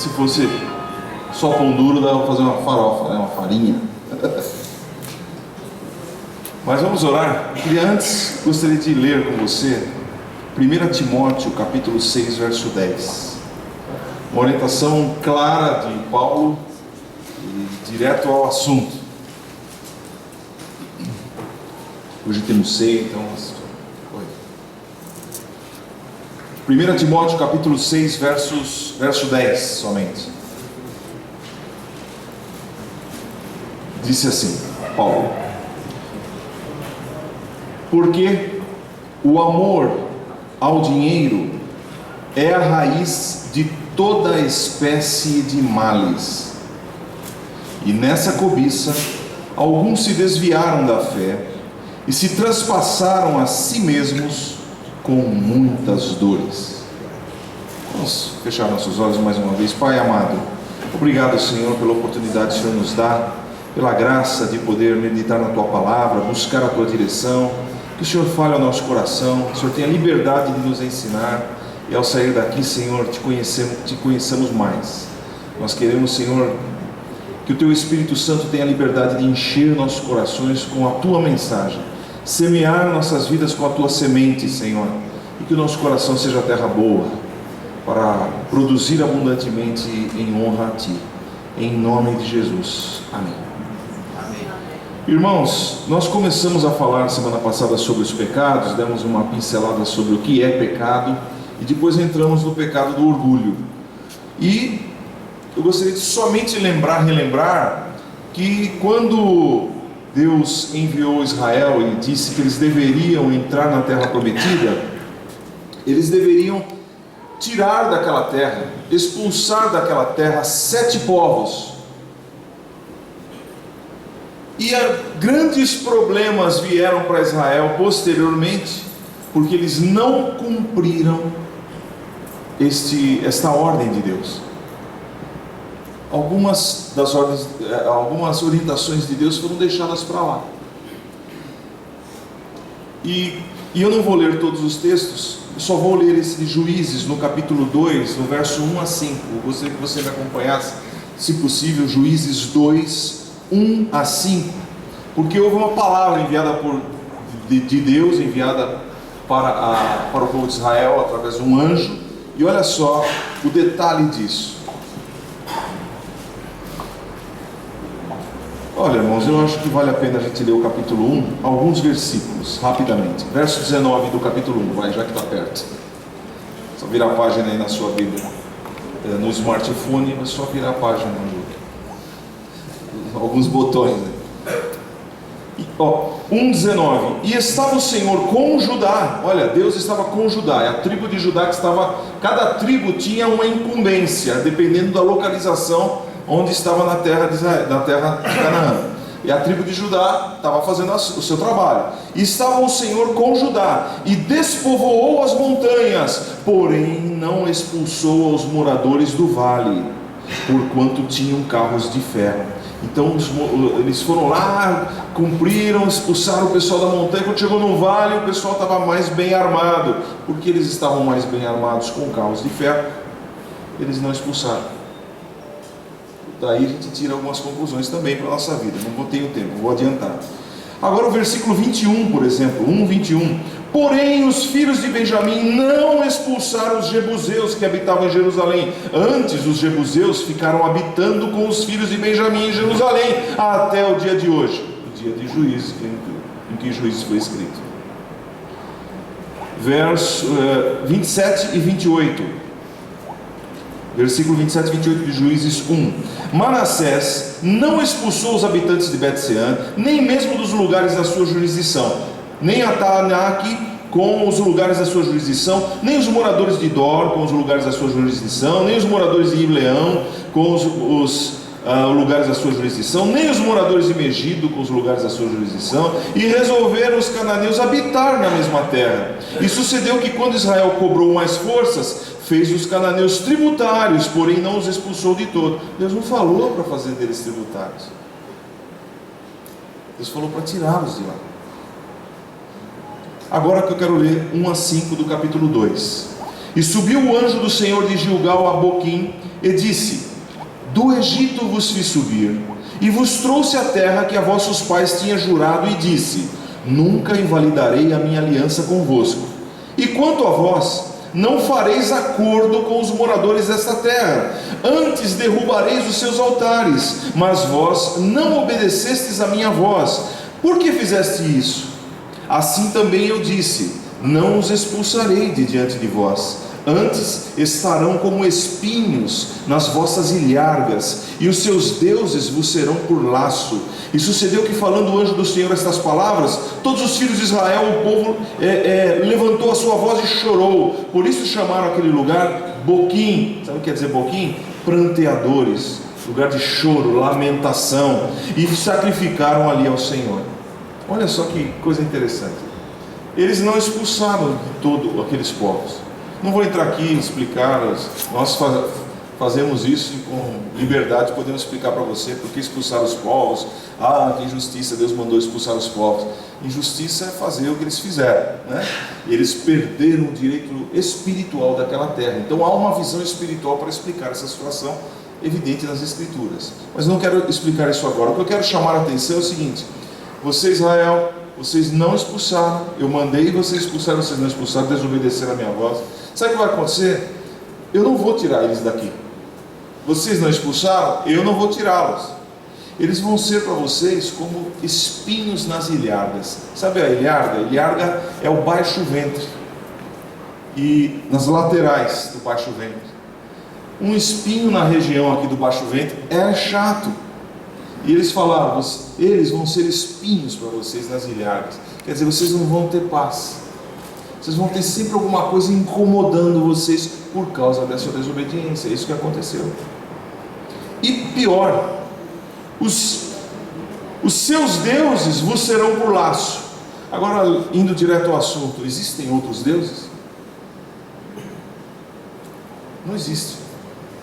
Se fosse só pão duro, dava para fazer uma farofa, né? Uma farinha. Mas vamos orar. E antes, gostaria de ler com você 1 Timóteo, capítulo 6, verso 10. Uma orientação clara de Paulo e direto ao assunto. Hoje temos ceia, então... 1 Timóteo, capítulo 6, verso 10 somente. Disse assim, Paulo: porque o amor ao dinheiro é a raiz de toda espécie de males. E nessa cobiça, alguns se desviaram da fé e se traspassaram a si mesmos com muitas dores. Vamos fechar nossos olhos mais uma vez. Pai amado, obrigado, Senhor, pela oportunidade que o Senhor nos dá, pela graça de poder meditar na Tua Palavra, buscar a Tua direção. Que o Senhor fale ao nosso coração, que o Senhor tenha liberdade de nos ensinar, e ao sair daqui, Senhor, te conheçamos mais. Nós queremos, Senhor, que o Teu Espírito Santo tenha a liberdade de encher nossos corações com a Tua mensagem, semear nossas vidas com a Tua semente, Senhor, e que o nosso coração seja terra boa, para produzir abundantemente em honra a Ti, em nome de Jesus, amém. Irmãos, nós começamos a falar semana passada sobre os pecados, demos uma pincelada sobre o que é pecado, e depois entramos no pecado do orgulho. E eu gostaria de somente relembrar que quando Deus enviou Israel e disse que eles deveriam entrar na terra prometida, eles deveriam tirar daquela terra, expulsar daquela terra 7 povos. E grandes problemas vieram para Israel posteriormente, porque eles não cumpriram esta ordem de Deus. Algumas orientações de Deus foram deixadas para lá. E eu não vou ler todos os textos, eu só vou ler esse de Juízes, no capítulo 2, no verso 1 a 5. Eu gostaria que você me acompanhasse, se possível, Juízes 2, 1 a 5, porque houve uma palavra enviada de Deus, enviada para o povo de Israel através de um anjo, e olha só o detalhe disso. Olha, irmãos, eu acho que vale a pena a gente ler o capítulo 1, alguns versículos, rapidamente. Verso 19 do capítulo 1, vai, já que está perto. Só virar a página aí na sua Bíblia. No smartphone, é só virar a página. Alguns botões, né? 1,19. E estava o Senhor com Judá. Olha, Deus estava com Judá. É a tribo de Judá que estava... Cada tribo tinha uma incumbência, dependendo da localização onde estava na terra de Israel, na terra de Canaã. E a tribo de Judá estava fazendo o seu trabalho. E estava o Senhor com Judá, e despovoou as montanhas, porém não expulsou os moradores do vale, porquanto tinham carros de ferro. Então eles foram lá, cumpriram, expulsaram o pessoal da montanha. Quando chegou no vale, o pessoal estava mais bem armado. Porque eles estavam mais bem armados com carros de ferro, eles não expulsaram. Daí a gente tira algumas conclusões também para a nossa vida. Não tenho tempo, vou adiantar. Agora o versículo 21, por exemplo, 1:21. Porém os filhos de Benjamim não expulsaram os jebuseus que habitavam em Jerusalém. Antes os jebuseus ficaram habitando com os filhos de Benjamim em Jerusalém, até o dia de hoje, o dia de Juízes, em que Juízes foi escrito. Verso 27 e 28. Versículo 27 e 28 de Juízes 1. Manassés não expulsou os habitantes de Bet-sean, nem mesmo dos lugares da sua jurisdição, nem Ataanaque com os lugares da sua jurisdição, nem os moradores de Dor com os lugares da sua jurisdição, nem os moradores de Ibleão com os lugares da sua jurisdição, nem os moradores de Megido com os lugares da sua jurisdição, e resolveram os cananeus habitar na mesma terra. E sucedeu que quando Israel cobrou mais forças, fez os cananeus tributários, porém não os expulsou de todo. Deus não falou para fazer deles tributários, Deus falou para tirá-los de lá. Agora que eu quero ler 1 a 5 do capítulo 2. E subiu o anjo do Senhor de Gilgal a Boquim e disse: do Egito vos fiz subir, e vos trouxe a terra que a vossos pais tinha jurado, e disse: nunca invalidarei a minha aliança convosco. E quanto a vós, não fareis acordo com os moradores desta terra, antes derrubareis os seus altares, mas vós não obedecestes a minha voz. Por que fizeste isso? Assim também eu disse: não os expulsarei de diante de vós, antes estarão como espinhos nas vossas ilhargas, e os seus deuses vos serão por laço. E sucedeu que, falando o anjo do Senhor estas palavras, todos os filhos de Israel, o povo levantou a sua voz e chorou. Por isso chamaram aquele lugar Boquim. Sabe o que quer dizer Boquim? Pranteadores, lugar de choro, lamentação. E sacrificaram ali ao Senhor. Olha só que coisa interessante. Eles não expulsaram de todo aqueles povos. Não vou entrar aqui e explicar, nós fazemos isso com liberdade, podemos explicar para você por que expulsaram os povos. Que injustiça, Deus mandou expulsar os povos. Injustiça é fazer o que eles fizeram, né? Eles perderam o direito espiritual daquela terra. Então há uma visão espiritual para explicar essa situação evidente nas Escrituras. Mas não quero explicar isso agora. O que eu quero chamar a atenção é o seguinte: você, Israel, vocês não expulsaram, eu mandei vocês expulsar, vocês não expulsaram, desobedeceram a minha voz. Sabe o que vai acontecer? Eu não vou tirar eles daqui. Vocês não expulsaram, eu não vou tirá-los. Eles vão ser para vocês como espinhos nas ilhargas. Sabe a ilharga? A ilharga é o baixo ventre, e nas laterais do baixo ventre. Um espinho na região aqui do baixo ventre é chato. E eles falaram: eles vão ser espinhos para vocês nas ilhargas. Quer dizer, vocês não vão ter paz. Vocês vão ter sempre alguma coisa incomodando vocês por causa dessa desobediência. É isso que aconteceu. E pior, os seus deuses vos serão por laço. Agora, indo direto ao assunto, existem outros deuses? Não existe.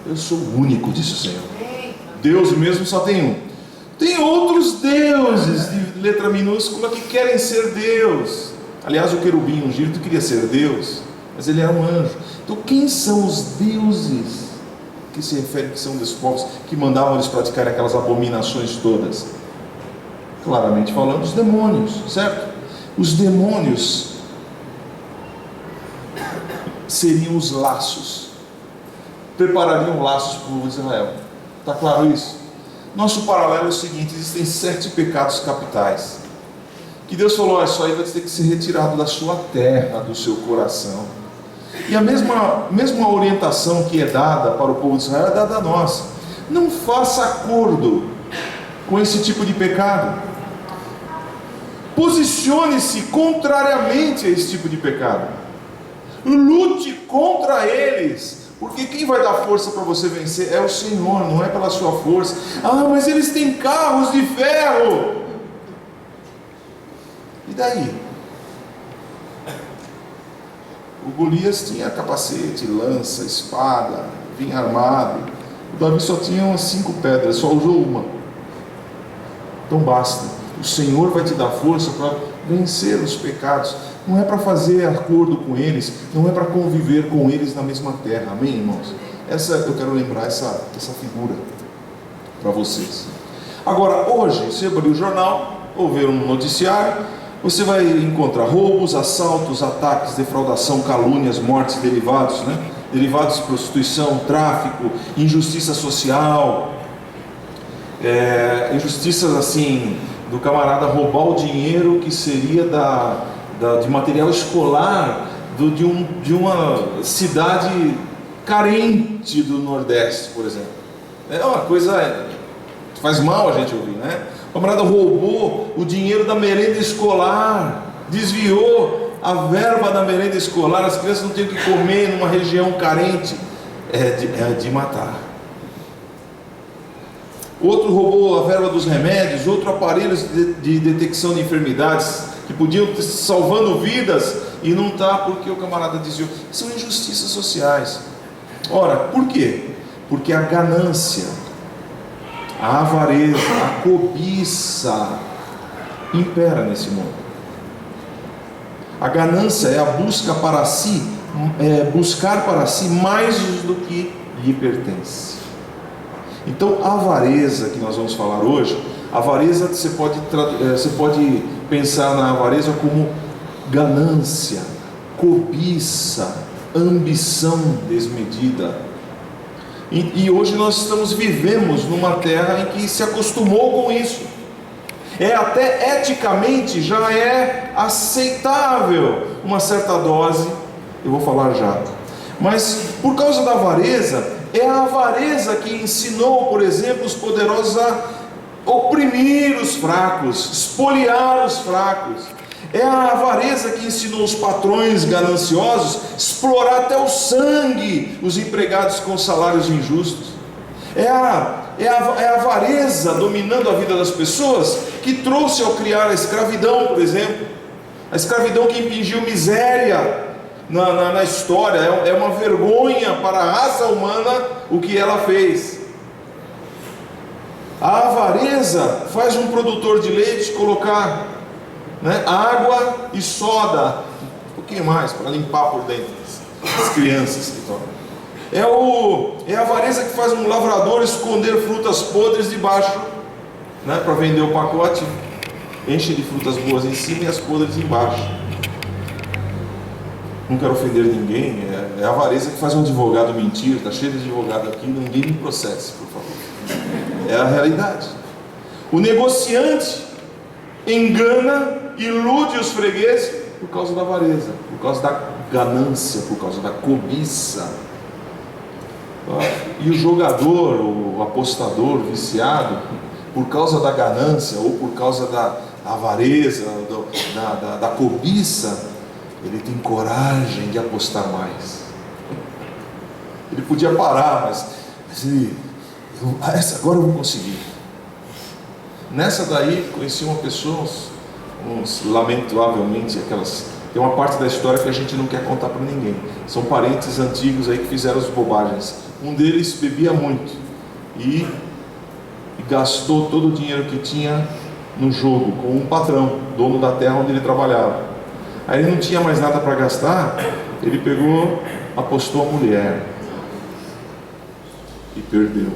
Eu sou o único, disse o Senhor. Deus mesmo só tem um. Tem outros deuses de letra minúscula que querem ser Deus. Aliás, o querubim ungido queria ser Deus, mas ele era um anjo. Então, quem são os deuses que se refere que são dos povos que mandavam eles praticarem aquelas abominações todas? Claramente falando, os demônios, certo? Os demônios seriam os laços, preparariam laços para o povo de Israel. Está claro isso? Nosso paralelo é o seguinte: existem 7 pecados capitais que Deus falou: isso aí vai ter que ser retirado da sua terra, do seu coração. E a mesma orientação que é dada para o povo de Israel é dada a nós. Não faça acordo com esse tipo de pecado. Posicione-se contrariamente a esse tipo de pecado. Lute contra eles. Porque quem vai dar força para você vencer é o Senhor, não é pela sua força. Mas eles têm carros de ferro. E daí? O Golias tinha capacete, lança, espada, vinha armado. O Davi só tinha umas 5 pedras, só usou uma. Então basta. O Senhor vai te dar força para vencer os pecados. Não é para fazer acordo com eles, não é para conviver com eles na mesma terra. Amém, irmãos? Eu quero lembrar essa figura para vocês. Agora, hoje, você abrir o jornal ou ver um noticiário, você vai encontrar roubos, assaltos, ataques, defraudação, calúnias, mortes, derivados, né? Derivados de prostituição, tráfico, injustiça social, injustiças assim, do camarada roubar o dinheiro que seria de material escolar de uma cidade carente do Nordeste, por exemplo. É uma coisa que faz mal a gente ouvir, né? O camarada roubou o dinheiro da merenda escolar, desviou a verba da merenda escolar, as crianças não têm o que comer numa região carente. É de matar. Outro roubou a verba dos remédios, outro aparelhos de detecção de enfermidades que podiam estar salvando vidas e não está porque o camarada desviou. São injustiças sociais. Ora, por quê? Porque a ganância, a avareza, a cobiça impera nesse mundo. A ganância é a busca para si buscar para si mais do que lhe pertence. Então, a avareza que nós vamos falar hoje, avareza você pode pensar na avareza como ganância, cobiça, ambição desmedida. E hoje nós vivemos numa terra em que se acostumou com isso. Até eticamente já é aceitável uma certa dose, eu vou falar já. Mas por causa da avareza, é a avareza que ensinou, por exemplo, os poderosos a oprimir os fracos, espoliar os fracos. É a avareza que ensinou os patrões gananciosos a explorar até o sangue os empregados com salários injustos. É a avareza dominando a vida das pessoas que trouxe ao criar a escravidão, por exemplo. A escravidão que impingiu miséria na história. É uma vergonha para a raça humana o que ela fez. A avareza faz um produtor de leite colocar água e soda, um pouquinho mais, para limpar por dentro as crianças que tomam. É a avareza que faz um lavrador esconder frutas podres debaixo, para vender o pacote, enche de frutas boas em cima e as podres embaixo. Não quero ofender ninguém. É a avareza que faz um advogado mentir. Está cheio de advogado aqui, ninguém me processe, por favor. É a realidade. O negociante engana, ilude os fregueses por causa da avareza, por causa da ganância, por causa da cobiça. E o jogador, o apostador viciado, por causa da ganância ou por causa da avareza, da cobiça, ele tem coragem de apostar mais. Ele podia parar, mas agora eu vou conseguir. Nessa daí, conheci uma pessoa, lamentavelmente, tem uma parte da história que a gente não quer contar para ninguém. São parentes antigos aí que fizeram as bobagens. Um deles bebia muito e gastou todo o dinheiro que tinha no jogo com um patrão, dono da terra onde ele trabalhava. Aí ele não tinha mais nada para gastar, ele pegou, apostou a mulher e perdeu.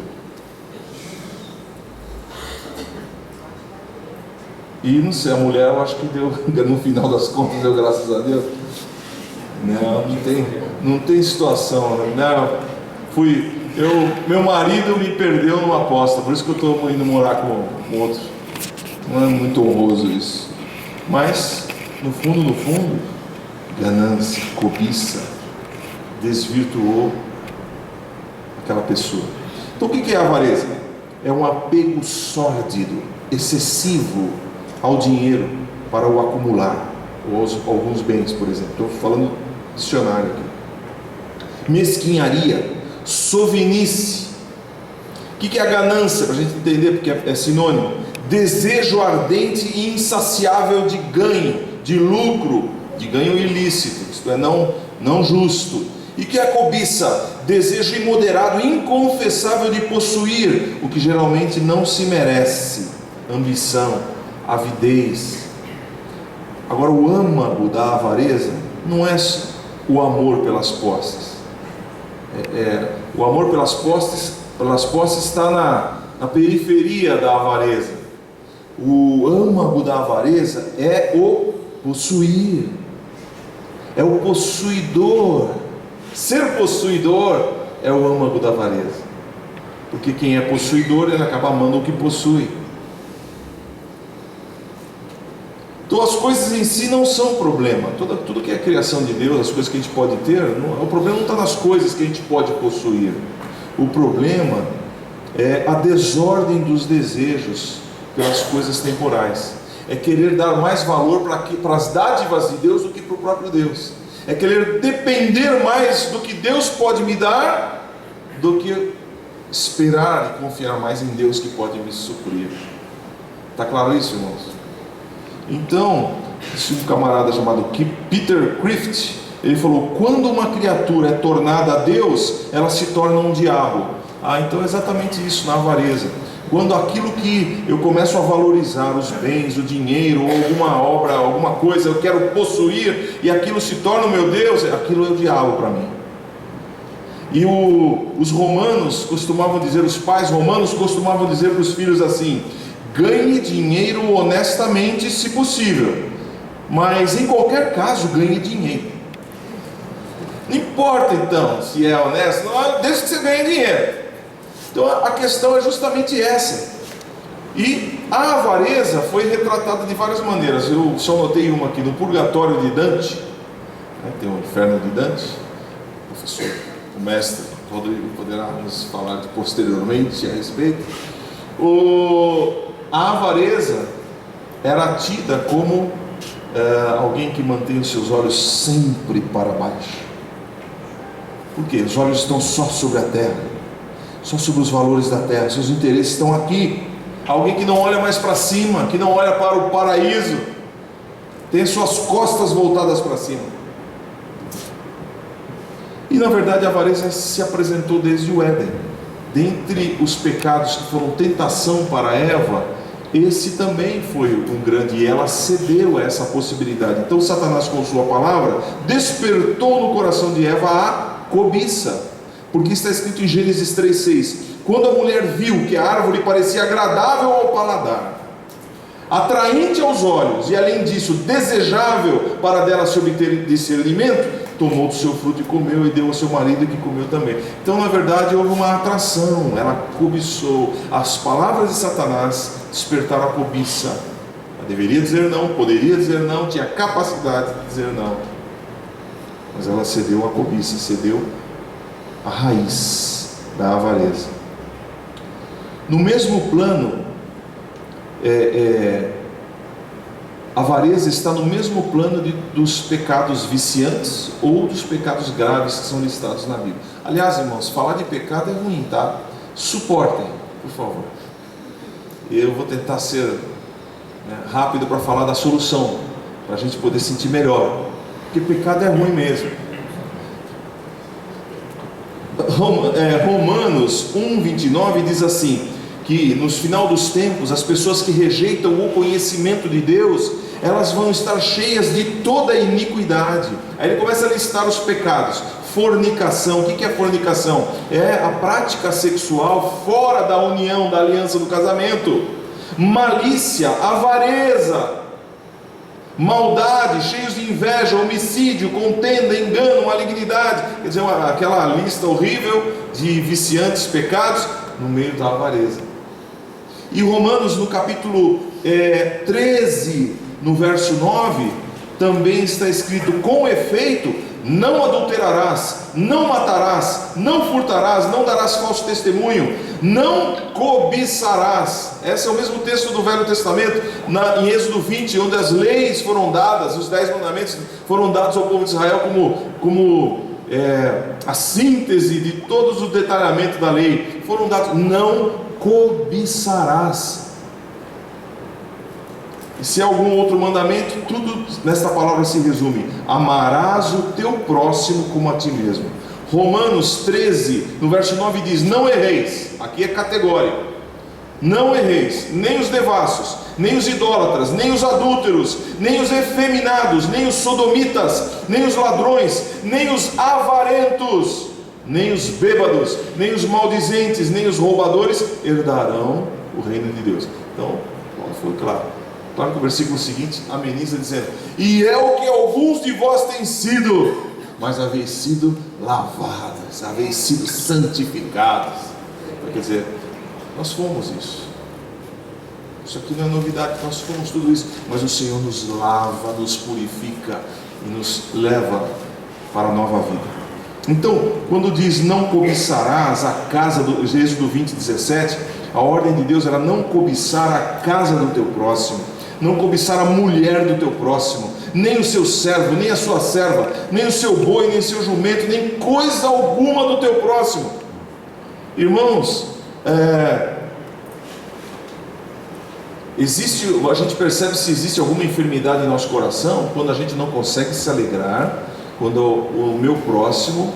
E não sei, a mulher eu acho que deu, no final das contas, deu graças a Deus. Não tem situação, meu marido me perdeu numa aposta, por isso que eu estou indo morar com outro. Não é muito honroso isso. Mas, no fundo, ganância, cobiça, desvirtuou aquela pessoa. Então o que é a avareza? É um apego sórdido, excessivo ao dinheiro para o acumular, ou alguns bens, por exemplo. Estou falando dicionário aqui. Mesquinharia, sovinice. O que é a ganância? Para a gente entender, porque é sinônimo. Desejo ardente e insaciável de ganho, de lucro, de ganho ilícito, isto é, não justo. E que é a cobiça? Desejo imoderado, inconfessável de possuir o que geralmente não se merece. Ambição, avidez. Agora, o âmago da avareza não é o amor pelas posses. O amor pelas posses está na periferia da avareza. O âmago da avareza é o possuir, é o possuidor. Ser possuidor é o âmago da avareza, porque quem é possuidor, ele acaba amando o que possui. Então as coisas em si não são problema. Tudo que é criação de Deus, as coisas que a gente pode ter, o problema não está nas coisas que a gente pode possuir. O problema é a desordem dos desejos pelas coisas temporais. É querer dar mais valor para as dádivas de Deus do que para o próprio Deus. É querer depender mais do que Deus pode me dar do que esperar e confiar mais em Deus que pode me suprir. Está claro isso, irmãos? Então, um camarada chamado Peter Crift, ele falou: quando uma criatura é tornada a Deus, ela se torna um diabo. Então é exatamente isso na avareza. Quando aquilo que eu começo a valorizar, os bens, o dinheiro, ou alguma obra, alguma coisa, eu quero possuir, e aquilo se torna o meu Deus, aquilo é o diabo para mim. E os romanos costumavam dizer, os pais romanos costumavam dizer para os filhos assim: ganhe dinheiro honestamente, se possível, mas em qualquer caso ganhe dinheiro. Não importa então se é honesto, desde que você ganhe dinheiro. Então a questão é justamente essa. E a avareza foi retratada de várias maneiras. Eu só notei uma aqui no Purgatório de Dante, tem o Inferno de Dante. O professor, o mestre Rodrigo poderá nos falar posteriormente a respeito. A avareza era tida como alguém que mantém os seus olhos sempre para baixo. Por quê? Os olhos estão só sobre a terra, só sobre os valores da terra, seus interesses estão aqui. Alguém que não olha mais para cima, que não olha para o paraíso, tem suas costas voltadas para cima. E na verdade a avareza se apresentou desde o Éden. Dentre os pecados que foram tentação para Eva, esse também foi um grande, e ela cedeu a essa possibilidade. Então Satanás, com sua palavra, despertou no coração de Eva a cobiça, porque está escrito em Gênesis 3,6: quando a mulher viu que a árvore parecia agradável ao paladar, atraente aos olhos, e além disso desejável para dela se obter discernimento, tomou do seu fruto e comeu, e deu ao seu marido, que comeu também. Então na verdade houve uma atração, ela cobiçou. As palavras de Satanás despertaram a cobiça. Ela deveria dizer não, poderia dizer não, tinha capacidade de dizer não, mas ela cedeu à cobiça, cedeu à raiz da avareza. No mesmo plano, a avareza está no mesmo plano dos pecados viciantes ou dos pecados graves que são listados na Bíblia. Aliás, irmãos, falar de pecado é ruim, tá? Suportem, por favor. Eu vou tentar ser rápido para falar da solução, para a gente poder sentir melhor, porque pecado é ruim mesmo. Romanos 1,29 diz assim, que no final dos tempos, as pessoas que rejeitam o conhecimento de Deus, elas vão estar cheias de toda a iniquidade. Aí ele começa a listar os pecados. Fornicação. O que é fornicação? É a prática sexual fora da união, da aliança do casamento. Malícia, avareza, maldade, cheios de inveja, homicídio, contenda, engano, malignidade. Quer dizer, aquela lista horrível de viciantes pecados no meio da avareza. E Romanos, no capítulo 13, no verso 9, também está escrito: com efeito, não adulterarás, não matarás, não furtarás, não darás falso testemunho, não cobiçarás. Esse é o mesmo texto do Velho Testamento, em Êxodo 20, onde as leis foram dadas, os 10 mandamentos foram dados ao povo de Israel como a síntese de todos os detalhamentos da lei. Foram dados: não cobiçarás. E se há algum outro mandamento, tudo nesta palavra se resume: amarás o teu próximo como a ti mesmo. Romanos 13, no verso 9 diz: não erreis. Aqui é categórico. Não erreis, nem os devassos, nem os idólatras, nem os adúlteros, nem os efeminados, nem os sodomitas, nem os ladrões, nem os avarentos, nem os bêbados, nem os maldizentes, nem os roubadores herdarão o reino de Deus. Então, Paulo foi claro. Claro que o versículo seguinte ameniza dizendo: e é o que alguns de vós têm sido, mas haveis sido lavados, haveis sido santificados. Quer dizer, nós fomos isso. Isso aqui não é novidade, nós fomos tudo isso, mas o Senhor nos lava, nos purifica e nos leva para a nova vida. Então, quando diz não cobiçarás a casa do Êxodo 20, 17, a ordem de Deus era não cobiçar a casa do teu próximo, não cobiçar a mulher do teu próximo, nem o seu servo, nem a sua serva, nem o seu boi, nem o seu jumento, nem coisa alguma do teu próximo. Irmãos, a gente percebe se existe alguma enfermidade em nosso coração quando a gente não consegue se alegrar, quando o meu próximo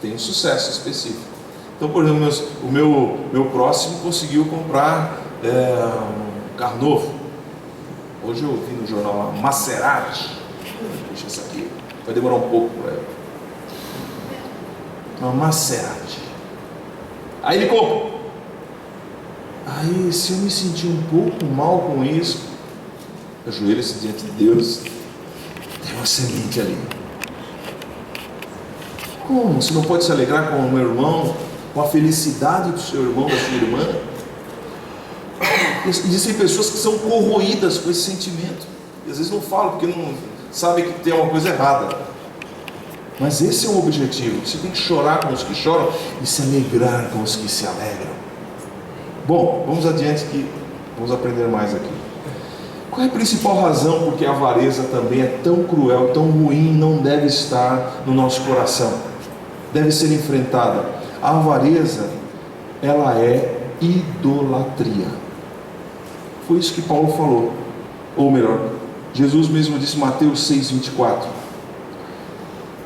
tem um sucesso específico. Então, por exemplo, o meu próximo conseguiu comprar um carro novo. Hoje eu vi no jornal lá, Maserati. Puxa, essa aqui vai demorar um pouco para ela. Uma Maserati. Aí ele compra. Aí, se eu me sentir um pouco mal com isso, ajoelha-se diante de Deus. Tem uma semente ali. Como? Você não pode se alegrar com o meu irmão, com a felicidade do seu irmão, da sua irmã? Existem pessoas que são corroídas com esse sentimento, e às vezes não falam porque não sabem que tem uma coisa errada. Mas esse é o objetivo. Você tem que chorar com os que choram e se alegrar com os que se alegram. Bom, vamos adiante que vamos aprender mais aqui. Qual é a principal razão porque a avareza também é tão cruel, tão ruim, não deve estar no nosso coração? Deve ser enfrentada. A avareza, ela é idolatria. Foi isso que Paulo falou. Ou melhor, Jesus mesmo disse em Mateus 6,24.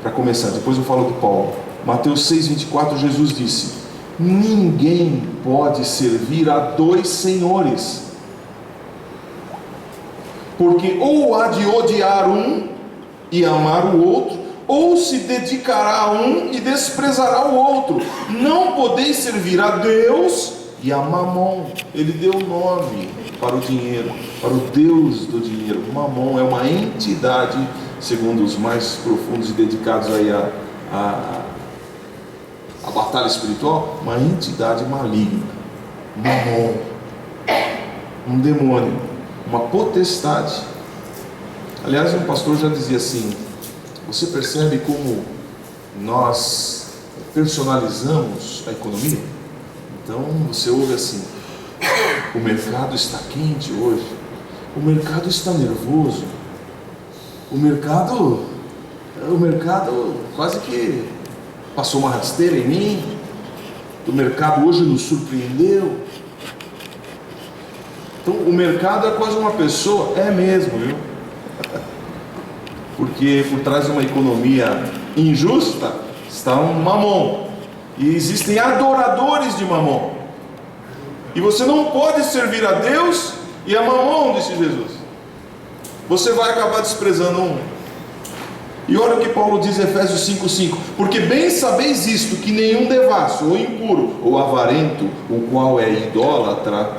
Para começar, depois eu falo do Paulo. Mateus 6,24, Jesus disse: ninguém pode servir a dois senhores, porque ou há de odiar um e amar o outro, ou se dedicará a um e desprezará o outro. Não podeis servir a Deus e a Mamon. Ele deu o nome para o dinheiro, para o Deus do dinheiro. Mamon é uma entidade, segundo os mais profundos e dedicados aí a batalha espiritual, uma entidade maligna. Mamon, um demônio, uma potestade. Aliás, um pastor já dizia assim: você percebe como nós personalizamos a economia? Então você ouve assim: o mercado está quente hoje, o mercado está nervoso, o mercado quase que passou uma rasteira em mim, o mercado hoje nos surpreendeu. Então o mercado é quase uma pessoa, é mesmo, viu? Porque por trás de uma economia injusta está um mamon, e existem adoradores de mamon, e você não pode servir a Deus e a mamon, disse Jesus. Você vai acabar desprezando um. E olha o que Paulo diz em Efésios 5,5: porque bem sabeis isto, que nenhum devasso, ou impuro, ou avarento, o qual é idólatra,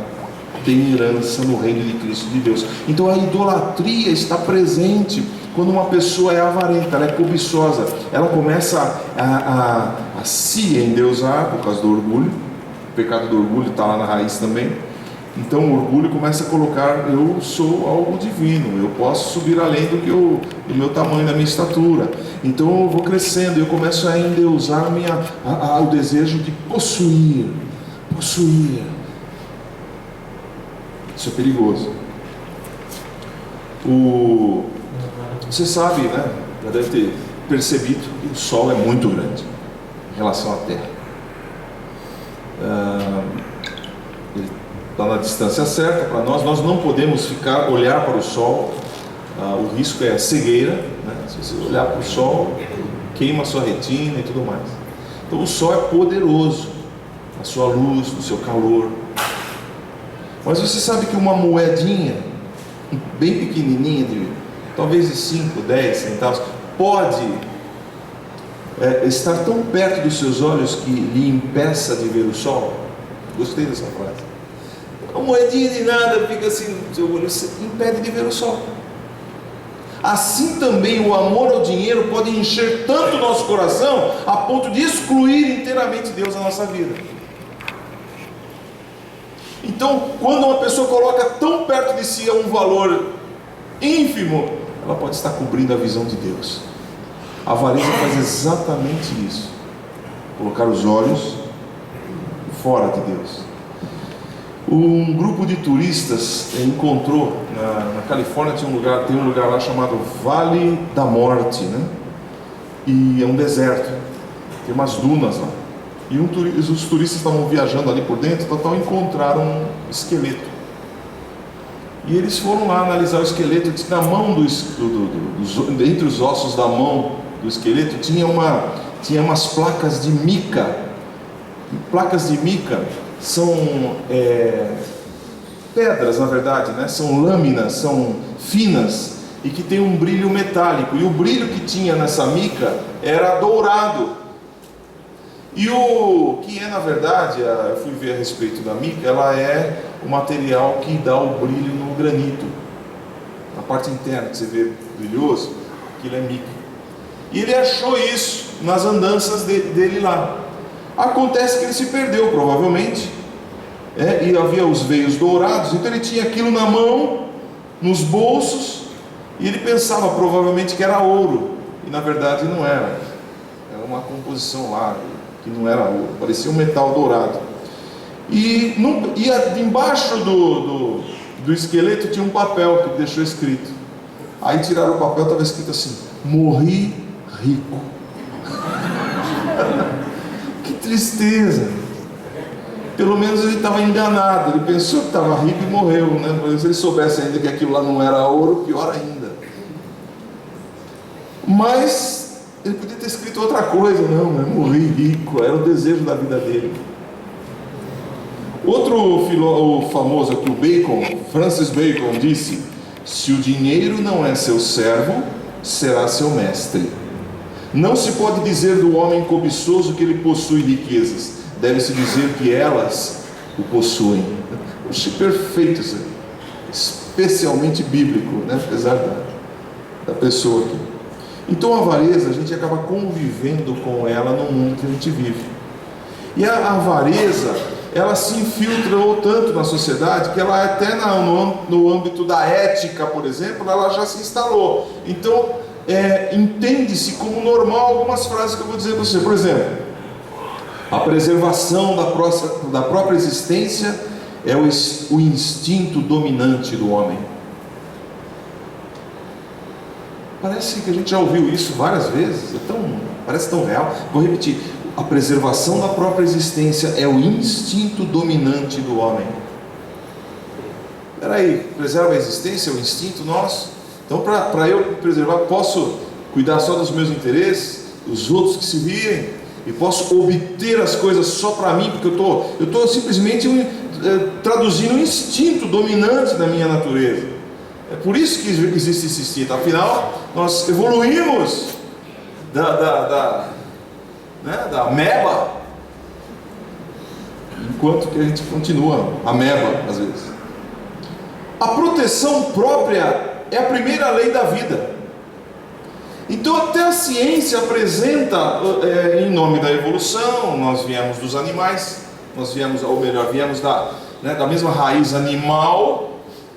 tem herança no reino de Cristo de Deus. Então a idolatria está presente quando uma pessoa é avarenta, ela é cobiçosa, ela começa a se endeusar por causa do orgulho. O pecado do orgulho está lá na raiz também. Então o orgulho começa a colocar: eu sou algo divino, eu posso subir além do meu tamanho, da minha estatura. Então eu vou crescendo, eu começo a endeusar o desejo de possuir. Isso é perigoso. Você sabe, né? Já deve ter percebido que o Sol é muito grande em relação à Terra. Ele está na distância certa para nós. Nós não podemos olhar para o Sol. O risco é a cegueira, né? Se você olhar para o Sol, queima a sua retina e tudo mais. Então o Sol é poderoso na sua luz, no seu calor. Mas você sabe que uma moedinha bem pequenininha, talvez de 5, 10 centavos, pode estar tão perto dos seus olhos que lhe impeça de ver o sol? Gostei dessa frase. Uma moedinha de nada fica assim no seu olho, impede de ver o sol. Assim também o amor ao dinheiro pode encher tanto o nosso coração a ponto de excluir inteiramente Deus da nossa vida. Então, quando uma pessoa coloca tão perto de si um valor ínfimo, ela pode estar cobrindo a visão de Deus. A avareza faz exatamente isso: colocar os olhos fora de Deus. Um grupo de turistas encontrou na Califórnia, tem um lugar lá chamado Vale da Morte, né? E é um deserto, tem umas dunas lá. E os turistas estavam viajando ali por dentro, encontraram um esqueleto. E eles foram lá analisar o esqueleto. Diz que na mão entre os ossos da mão do esqueleto tinha umas placas de mica Placas de mica são pedras, na verdade, né? São lâminas, são finas e que tem um brilho metálico. E o brilho que tinha nessa mica era dourado. E o que é, na verdade, eu fui ver a respeito da mica, ela é o material que dá o brilho no granito. Na parte interna que você vê brilhoso, aquilo é mica. E ele achou isso nas andanças dele lá. Acontece que ele se perdeu, provavelmente, e havia os veios dourados, então ele tinha aquilo na mão, nos bolsos, e ele pensava provavelmente que era ouro, e na verdade não era. Era uma composição lá que não era ouro, parecia um metal dourado. E embaixo do esqueleto tinha um papel que deixou escrito. Aí tiraram o papel, estava escrito assim: morri rico. Que tristeza. Pelo menos ele estava enganado, ele pensou que estava rico e morreu, né? Se ele soubesse ainda que aquilo lá não era ouro, pior ainda. Mas ele podia ter escrito outra coisa, não, né? Morri rico, era o desejo da vida dele. Outro famoso aqui, o Bacon, Francis Bacon, disse: se o dinheiro não é seu servo, será seu mestre. Não se pode dizer do homem cobiçoso que ele possui riquezas, deve-se dizer que elas o possuem. Achei perfeito isso aqui, especialmente bíblico, né? Apesar da pessoa aqui. Então a avareza, a gente acaba convivendo com ela no mundo que a gente vive. E a avareza, ela se infiltrou tanto na sociedade que ela até no âmbito da ética, por exemplo, ela já se instalou. Então entende-se como normal algumas frases que eu vou dizer para você. Por exemplo, a preservação da própria existência é o instinto dominante do homem. Parece que a gente já ouviu isso várias vezes, parece tão real. Vou repetir: a preservação da própria existência é o instinto dominante do homem. Espera aí, preserva a existência, é o instinto nosso? Então, para eu preservar, posso cuidar só dos meus interesses, dos outros que se virem, e posso obter as coisas só para mim, porque eu estou simplesmente traduzindo o instinto dominante da minha natureza. É por isso que existe esse instinto. Afinal, nós evoluímos da ameba, enquanto que a gente continua ameba às vezes. A proteção própria é a primeira lei da vida. Então até a ciência apresenta, em nome da evolução, nós viemos dos animais, viemos da mesma raiz animal,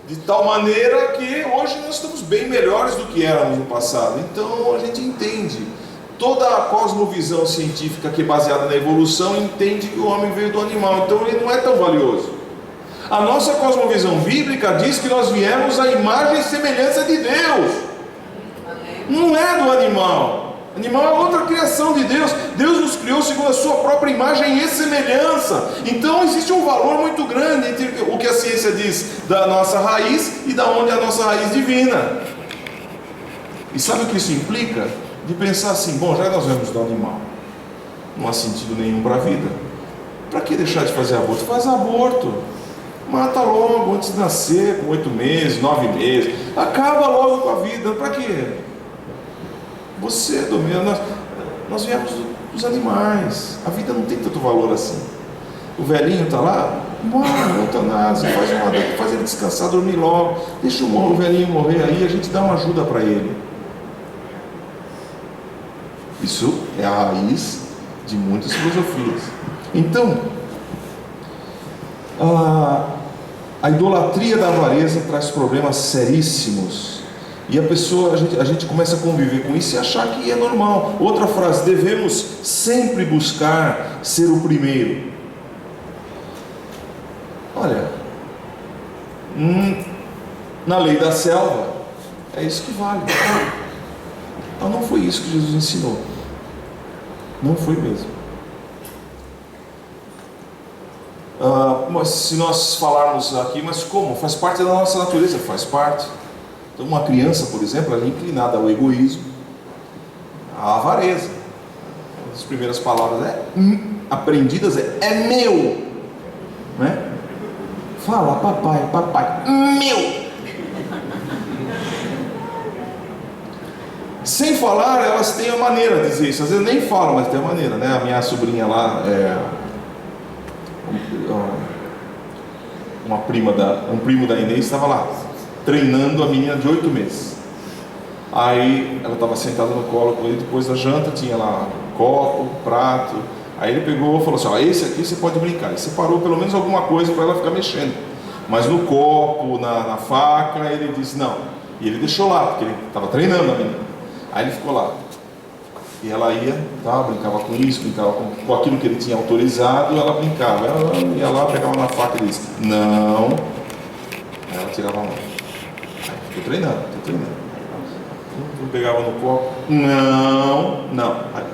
de tal maneira que hoje nós estamos bem melhores do que éramos no passado. Então a gente entende, toda a cosmovisão científica que é baseada na evolução entende que o homem veio do animal, então ele não é tão valioso. A nossa cosmovisão bíblica diz que nós viemos à imagem e semelhança de Deus. Não é do animal. O animal é outra criação de Deus. Deus nos criou segundo a sua própria imagem e semelhança. Então existe um valor muito grande entre o que a ciência diz da nossa raiz e da onde é a nossa raiz divina. E sabe o que isso implica? De pensar assim: bom, já que nós viemos do animal, não há sentido nenhum para a vida. Para que deixar de fazer aborto? Faz aborto. Mata logo antes de nascer, com 8 meses, 9 meses. Acaba logo com a vida. Para quê? Você domina. Nós viemos dos animais. A vida não tem tanto valor assim. O velhinho está lá, bora, eutanásia, faz ele descansar, dormir logo. Deixa o velhinho morrer aí, a gente dá uma ajuda para ele. Isso é a raiz de muitas filosofias. Então, a idolatria da avareza traz problemas seríssimos. E a gente começa a conviver com isso e achar que é normal. Outra frase: devemos sempre buscar ser o primeiro. Olha, na lei da selva, é isso que vale. Então não foi isso que Jesus ensinou. Não foi mesmo. Mas se nós falarmos aqui, mas como? Faz parte da nossa natureza? Faz parte. Então uma criança, por exemplo, ela é inclinada ao egoísmo, à avareza. Uma das primeiras palavras é aprendidas é meu, né? Fala papai, papai, meu. Sem falar, elas têm a maneira de dizer isso. Às vezes nem falam, mas tem a maneira, né? A minha sobrinha lá, um primo da Inês estava lá treinando a menina de 8 meses. Aí ela estava sentada no colo com ele, depois da janta tinha lá copo, prato. Aí ele pegou e falou assim: ó, esse aqui você pode brincar. E separou pelo menos alguma coisa para ela ficar mexendo. Mas no copo, na faca, ele disse não. E ele deixou lá, porque ele estava treinando a menina. Aí ele ficou lá. E ela ia, tá, brincava com isso, brincava com aquilo que ele tinha autorizado, ela brincava. Ela ia lá, pegava na faca e disse não. Aí ela tirava a mão. Aí, estou treinando. Eu pegava no copo, não. Aí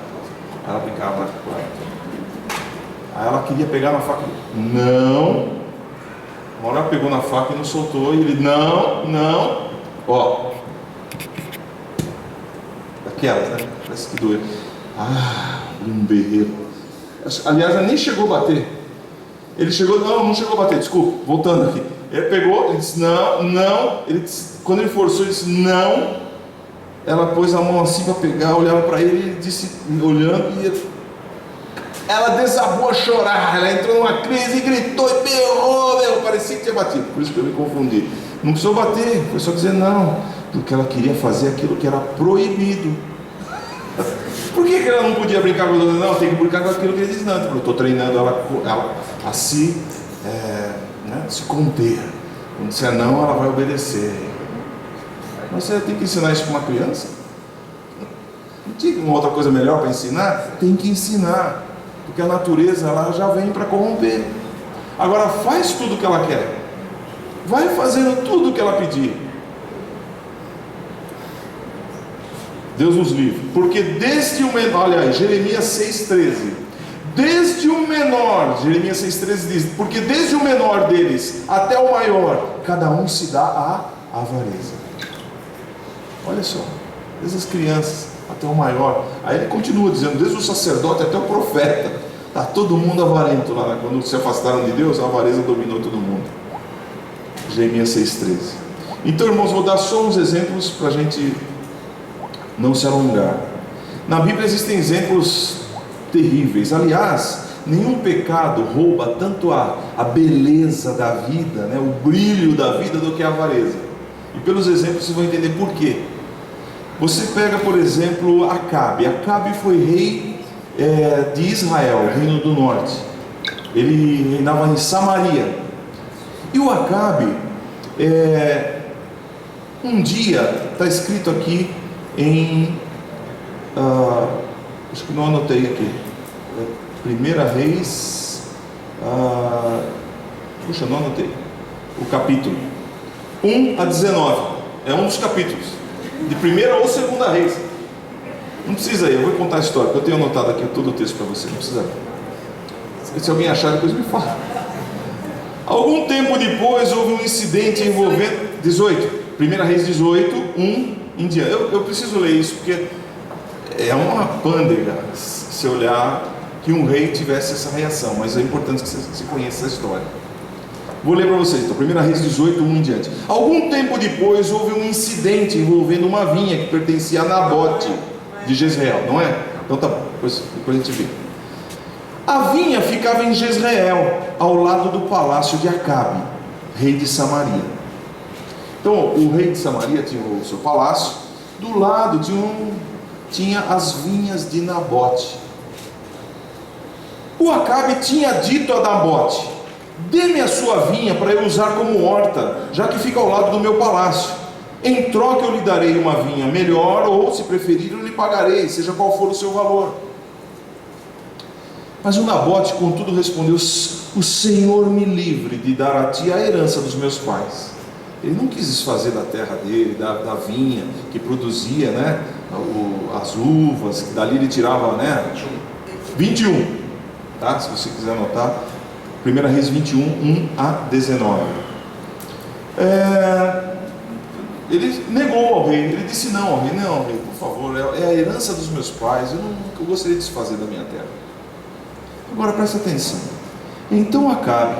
ela brincava. Aí ela queria pegar na faca, não. Uma hora ela pegou na faca e não soltou, e ele, não. Ó, daquelas, né? Parece que doeu. Um berreiro. Aliás, ela nem chegou a bater. Ele chegou, não chegou a bater, desculpa, voltando aqui. Ele pegou, ele disse não. Quando ele forçou, ele disse não. Ela pôs a mão assim para pegar, olhava para ele, ele disse, olhando, e ela desabou a chorar. Ela entrou numa crise e gritou e berrou, parecia que tinha batido. Por isso que eu me confundi. Não precisou bater, foi só dizer não, porque ela queria fazer aquilo que era proibido. Por que ela não podia brincar com o outro? Não, tem que brincar com aquilo que ele diz. Não, eu estou treinando ela a se conter. Quando disser não, ela vai obedecer. Mas você tem que ensinar isso para uma criança? Não tinha uma outra coisa melhor para ensinar? Tem que ensinar, porque a natureza ela já vem para corromper. Agora faz tudo o que ela quer, vai fazendo tudo o que ela pedir. Deus nos livre, porque desde o menor, olha aí, Jeremias 6,13, desde o menor, Jeremias 6,13 diz, porque desde o menor deles até o maior, cada um se dá à avareza. Olha só, desde as crianças até o maior. Aí ele continua dizendo, desde o sacerdote até o profeta, está todo mundo avarento lá, né? Quando se afastaram de Deus, a avareza dominou todo mundo. Jeremias 6,13. Então, irmãos, vou dar só uns exemplos para a gente não se alongar. Na Bíblia existem exemplos terríveis. Aliás, nenhum pecado rouba tanto a beleza da vida, né? O brilho da vida, do que a avareza. E pelos exemplos vocês vão entender por quê. Você pega, por exemplo, Acabe. Acabe foi rei de Israel, reino do norte. Ele reinava em Samaria. E o Acabe, um dia, está escrito aqui em, acho que não anotei aqui, Primeira Reis, puxa, não anotei, o capítulo 1 a 19, é um dos capítulos, de Primeira ou Segunda Reis. Não precisa ir, eu vou contar a história, porque eu tenho anotado aqui todo o texto para você, não precisa. Se alguém achar, depois me fala. Algum tempo depois houve um incidente envolvendo 18, Primeira Reis 18, 1 em diante. Eu preciso ler isso porque é uma pândega se olhar que um rei tivesse essa reação, mas é importante que você conheça essa história. Vou ler para vocês, então, 1 Reis 18, 1 em diante. Algum tempo depois houve um incidente envolvendo uma vinha que pertencia a Nabote de Jezreel, não é? Então tá, depois a gente vê. A vinha ficava em Jezreel, ao lado do palácio de Acabe, rei de Samaria. Então o rei de Samaria tinha o seu palácio, do lado tinha as vinhas de Nabote. O Acabe tinha dito a Nabote: dê-me a sua vinha para eu usar como horta, já que fica ao lado do meu palácio. Em troca eu lhe darei uma vinha melhor, ou se preferir eu lhe pagarei, seja qual for o seu valor. Mas o Nabote, contudo, respondeu: o Senhor me livre de dar a ti a herança dos meus pais. Ele não quis desfazer da terra dele, da vinha que produzia, né, as uvas, que dali ele tirava, né, 21, tá? Se você quiser anotar, 1 Reis 21, 1 a 19. Ele negou ao rei, ele disse não ao rei: não, rei, por favor, é a herança dos meus pais, eu gostaria de desfazer da minha terra. Agora presta atenção. Então Acabe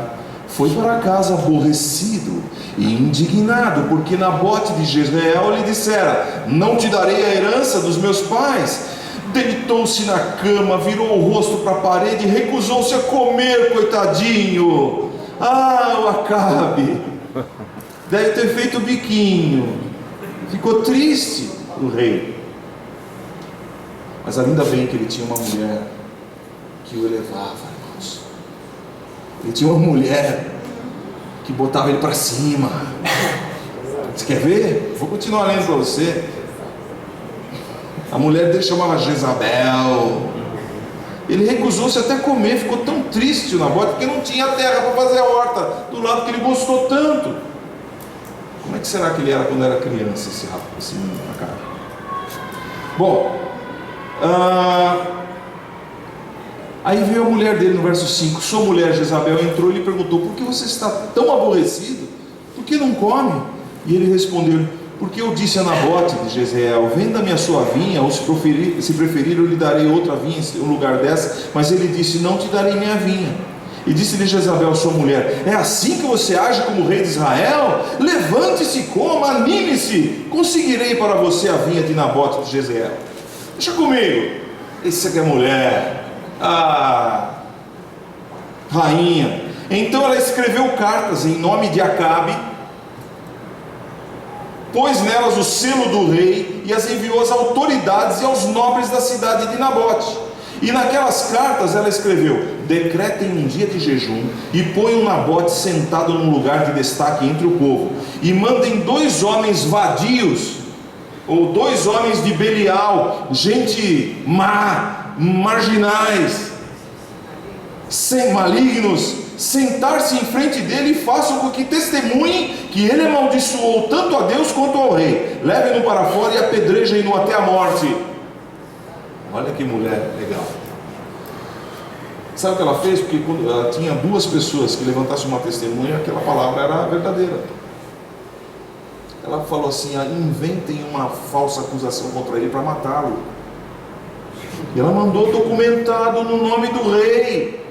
foi para casa aborrecido e indignado, porque Nabote de Jezreel lhe dissera: não te darei a herança dos meus pais. Deitou-se na cama, virou o rosto para a parede e recusou-se a comer, coitadinho. O Acabe deve ter feito o biquinho. Ficou triste o rei. Mas ainda bem que ele tinha uma mulher que o elevava, irmãos. Ele tinha uma mulher que botava ele para cima. Você quer ver? Vou continuar lendo para você. A mulher dele chamava Jezabel. Ele recusou-se até comer. Ficou tão triste o Nabote, porque não tinha terra para fazer a horta do lado que ele gostou tanto. Como é que será que ele era quando era criança, esse menino na cara? Bom, aí veio a mulher dele no verso 5. Sua mulher Jezabel entrou e lhe perguntou: por que você está tão aborrecido? Por que não come? E ele respondeu: porque eu disse a Nabote de Jezreel: venda-me a sua vinha, ou se preferir eu lhe darei outra vinha em lugar dessa. Mas ele disse: não te darei minha vinha. E disse-lhe Jezabel, sua mulher: é assim que você age como rei de Israel? Levante-se, coma, anime-se, conseguirei para você a vinha de Nabote de Jezreel. Deixa comigo. Essa aqui é a mulher, rainha. Então ela escreveu cartas em nome de Acabe, pôs nelas o selo do rei e as enviou às autoridades e aos nobres da cidade de Nabote. E naquelas cartas ela escreveu: decretem um dia de jejum e ponham Nabote sentado num lugar de destaque entre o povo, e mandem 2 homens vadios, ou 2 homens de Belial, gente má, marginais, sem malignos, sentar-se em frente dele e façam com que testemunhem que ele amaldiçoou tanto a Deus quanto ao rei. Levem-no para fora e apedrejem-no até a morte. Olha que mulher legal. Sabe o que ela fez? Porque quando ela tinha 2 pessoas que levantassem uma testemunha, aquela palavra era verdadeira. Ela falou assim: inventem uma falsa acusação contra ele para matá-lo. E ela mandou documentado no nome do rei.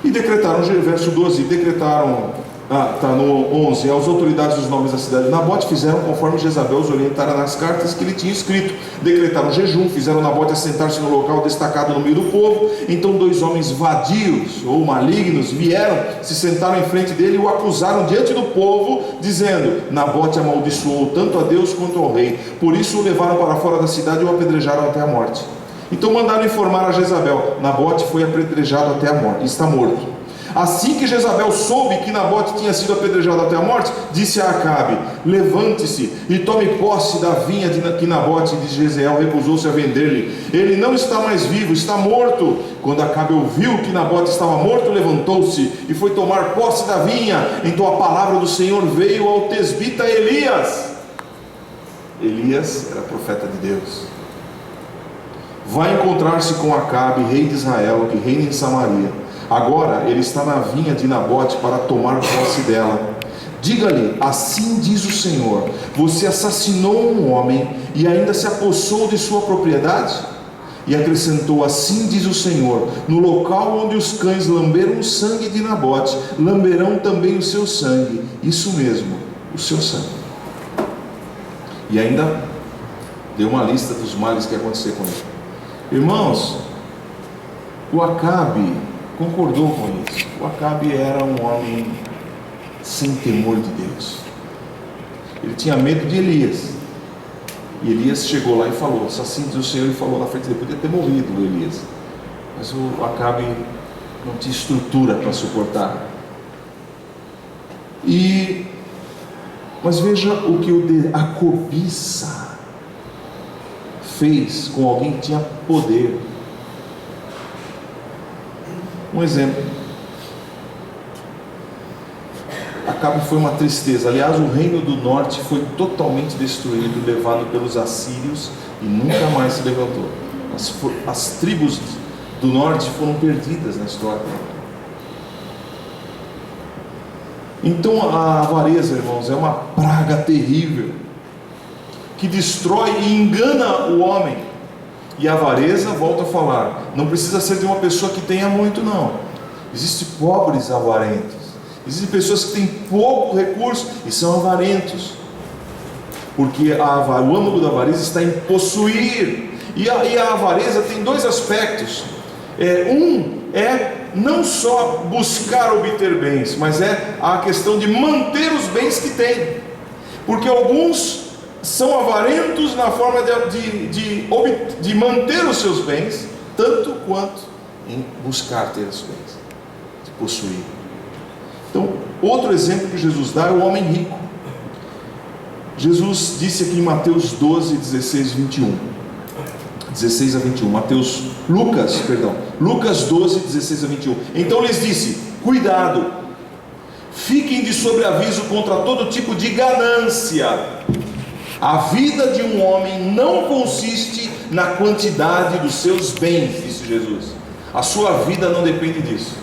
E decretaram, verso 12, está no 11, as autoridades dos nomes da cidade de Nabote fizeram conforme Jezabel os orientara nas cartas que ele tinha escrito. Decretaram jejum, fizeram Nabote assentar-se no local destacado no meio do povo. Então 2 homens vadios ou malignos vieram, se sentaram em frente dele e o acusaram diante do povo, dizendo: Nabote amaldiçoou tanto a Deus quanto ao rei, por isso o levaram para fora da cidade e o apedrejaram até a morte. Então mandaram informar a Jezabel: Nabote foi apedrejado até a morte, está morto. Assim que Jezabel soube que Nabote tinha sido apedrejado até a morte, disse a Acabe: levante-se e tome posse da vinha que Nabote de Jezreel recusou-se a vender-lhe. Ele não está mais vivo, está morto. Quando Acabe ouviu que Nabote estava morto, levantou-se e foi tomar posse da vinha. Então a palavra do Senhor veio ao tesbita Elias. Elias era profeta de Deus. Vai encontrar-se com Acabe, rei de Israel, que reina em Samaria. Agora ele está na vinha de Nabote para tomar posse dela. Diga-lhe: assim diz o Senhor: você assassinou um homem e ainda se apossou de sua propriedade? E acrescentou: assim diz o Senhor: no local onde os cães lamberam o sangue de Nabote, lamberão também o seu sangue. Isso mesmo, o seu sangue. E ainda deu uma lista dos males que ia acontecer com ele. Irmãos, o Acabe concordou com isso. O Acabe era um homem sem temor de Deus. Ele tinha medo de Elias. E Elias chegou lá e falou: assim diz o Senhor, e falou na frente dele. Podia ter morrido o Elias, mas o Acabe não tinha estrutura para suportar. Mas veja o que a cobiça fez com alguém que tinha poder. Um exemplo: Acabe foi uma tristeza. Aliás, o reino do norte foi totalmente destruído, levado pelos assírios, e nunca mais se levantou. As tribos do norte foram perdidas na história. Então a avareza, irmãos, é uma praga terrível que destrói e engana o homem. E a avareza, volto a falar, não precisa ser de uma pessoa que tenha muito, não. Existem pobres avarentos, existem pessoas que têm pouco recurso e são avarentos, porque o âmago da avareza está em possuir. E a avareza tem dois aspectos. Um é não só buscar obter bens, mas é a questão de manter os bens que tem, porque alguns são avarentos na forma de manter os seus bens, tanto quanto em buscar ter os bens, de possuir. Então, outro exemplo que Jesus dá é o homem rico. Jesus disse aqui em Mateus 12, 16 a 21, Lucas 12, 16 a 21. Então lhes disse: cuidado, fiquem de sobreaviso contra todo tipo de ganância. A vida de um homem não consiste na quantidade dos seus bens, disse Jesus. A sua vida não depende disso.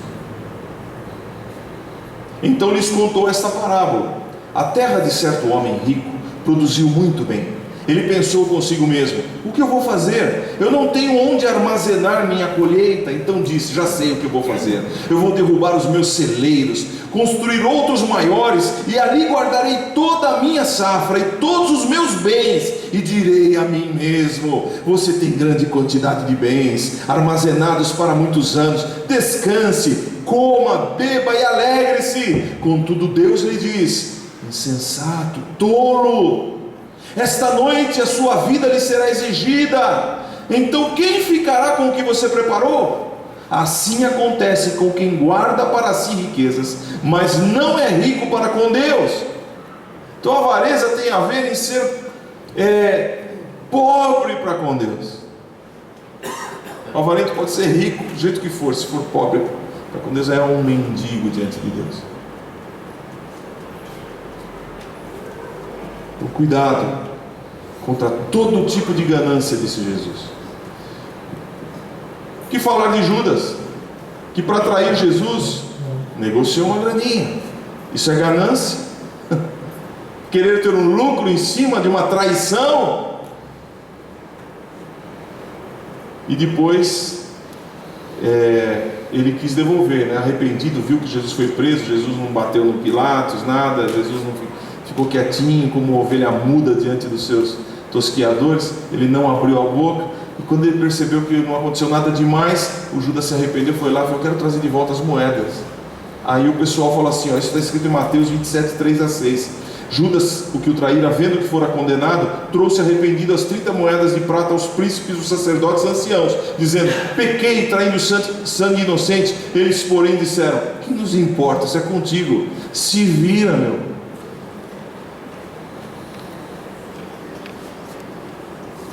Então lhes contou esta parábola: a terra de certo homem rico produziu muito bem. Ele pensou consigo mesmo: o que eu vou fazer? Eu não tenho onde armazenar minha colheita. Então disse: já sei o que eu vou fazer. Eu vou derrubar os meus celeiros, construir outros maiores, e ali guardarei toda a minha safra e todos os meus bens, e direi a mim mesmo: você tem grande quantidade de bens armazenados para muitos anos. Descanse, coma, beba e alegre-se. Contudo Deus lhe diz: insensato, tolo, esta noite a sua vida lhe será exigida. Então quem ficará com o que você preparou? Assim acontece com quem guarda para si riquezas, mas não é rico para com Deus. Então a avareza tem a ver em ser pobre para com Deus. O avarento pode ser rico do jeito que for, se for pobre para com Deus é um mendigo diante de Deus. Então, cuidado contra todo tipo de ganância, disse Jesus. O que falar de Judas, que para trair Jesus negociou uma graninha? Isso é ganância? Querer ter um lucro em cima de uma traição? E depois ele quis devolver, né? Arrependido, viu que Jesus foi preso, Jesus não bateu no Pilatos, nada, Jesus não ficou quietinho como ovelha muda diante dos seus tosquiadores, ele não abriu a boca. E quando ele percebeu que não aconteceu nada demais, o Judas se arrependeu, foi lá e falou: eu quero trazer de volta as moedas. Aí o pessoal falou assim, isso está escrito em Mateus 27, 3 a 6. Judas, o que o traíra, vendo que fora condenado, trouxe arrependido as 30 moedas de prata aos príncipes, os sacerdotes e anciãos, dizendo: pequei traindo sangue inocente. Eles porém disseram: que nos importa, isso é contigo, se vira, meu.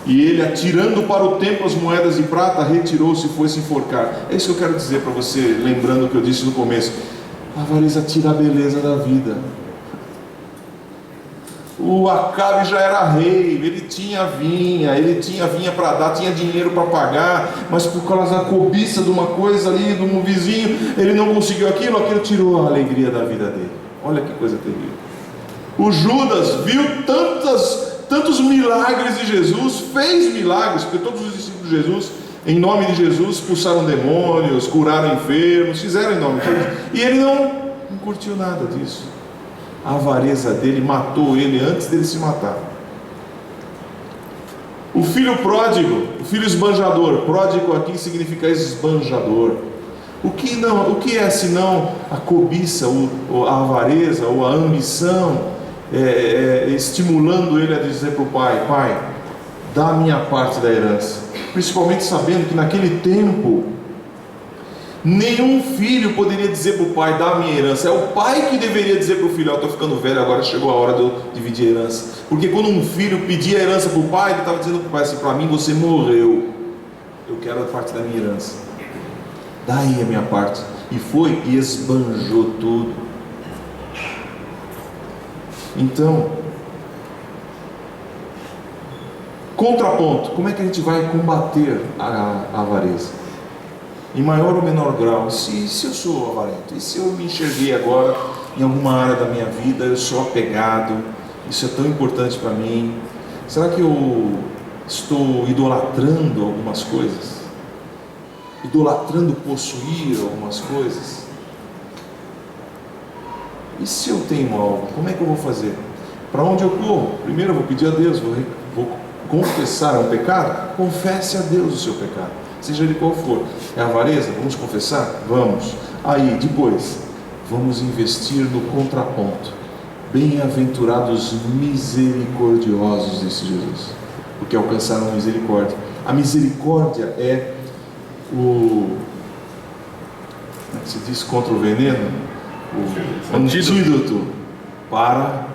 E ele, atirando para o templo as moedas de prata, retirou-se e foi se enforcar. É isso que eu quero dizer para você, lembrando o que eu disse no começo: a avareza tira a beleza da vida. O Acabe já era rei, ele tinha vinha para dar, tinha dinheiro para pagar, mas por causa da cobiça de uma coisa ali, de um vizinho, ele não conseguiu aquilo tirou a alegria da vida dele. Olha que coisa terrível. O Judas viu tantos milagres de Jesus, fez milagres, porque todos os discípulos de Jesus, em nome de Jesus, expulsaram demônios, curaram enfermos, fizeram em nome de Jesus, e ele não curtiu nada disso. A avareza dele matou ele antes dele se matar. O filho pródigo, o filho esbanjador, pródigo aqui significa esbanjador. O que é senão a cobiça, a avareza ou a ambição, estimulando ele a dizer para o pai: pai, dá a minha parte da herança. Principalmente sabendo que naquele tempo nenhum filho poderia dizer para o pai: dá a minha herança. É o pai que deveria dizer para o filho: estou ficando velho, agora chegou a hora de eu dividir a herança. Porque quando um filho pedia a herança para o pai, ele estava dizendo para o pai assim: para mim você morreu, eu quero a parte da minha herança, dá aí a minha parte. E foi e esbanjou tudo. Então, contraponto: como é que a gente vai combater a avareza? Em maior ou menor grau. Se eu sou avarento, e se eu me enxerguei agora em alguma área da minha vida, eu sou apegado, isso é tão importante para mim, será que eu Estou idolatrando algumas coisas? Idolatrando possuir algumas coisas? E se eu tenho algo, como é que eu vou fazer? Para onde eu corro? Primeiro eu vou pedir a Deus, vou confessar. É um pecado? Confesse a Deus o seu pecado, seja ele qual for. É avareza? Vamos confessar? Vamos. Aí, depois, vamos investir no contraponto. Bem-aventurados misericordiosos, disse Jesus, porque alcançaram a misericórdia. A misericórdia é como é que se diz, contra o veneno? O antídoto para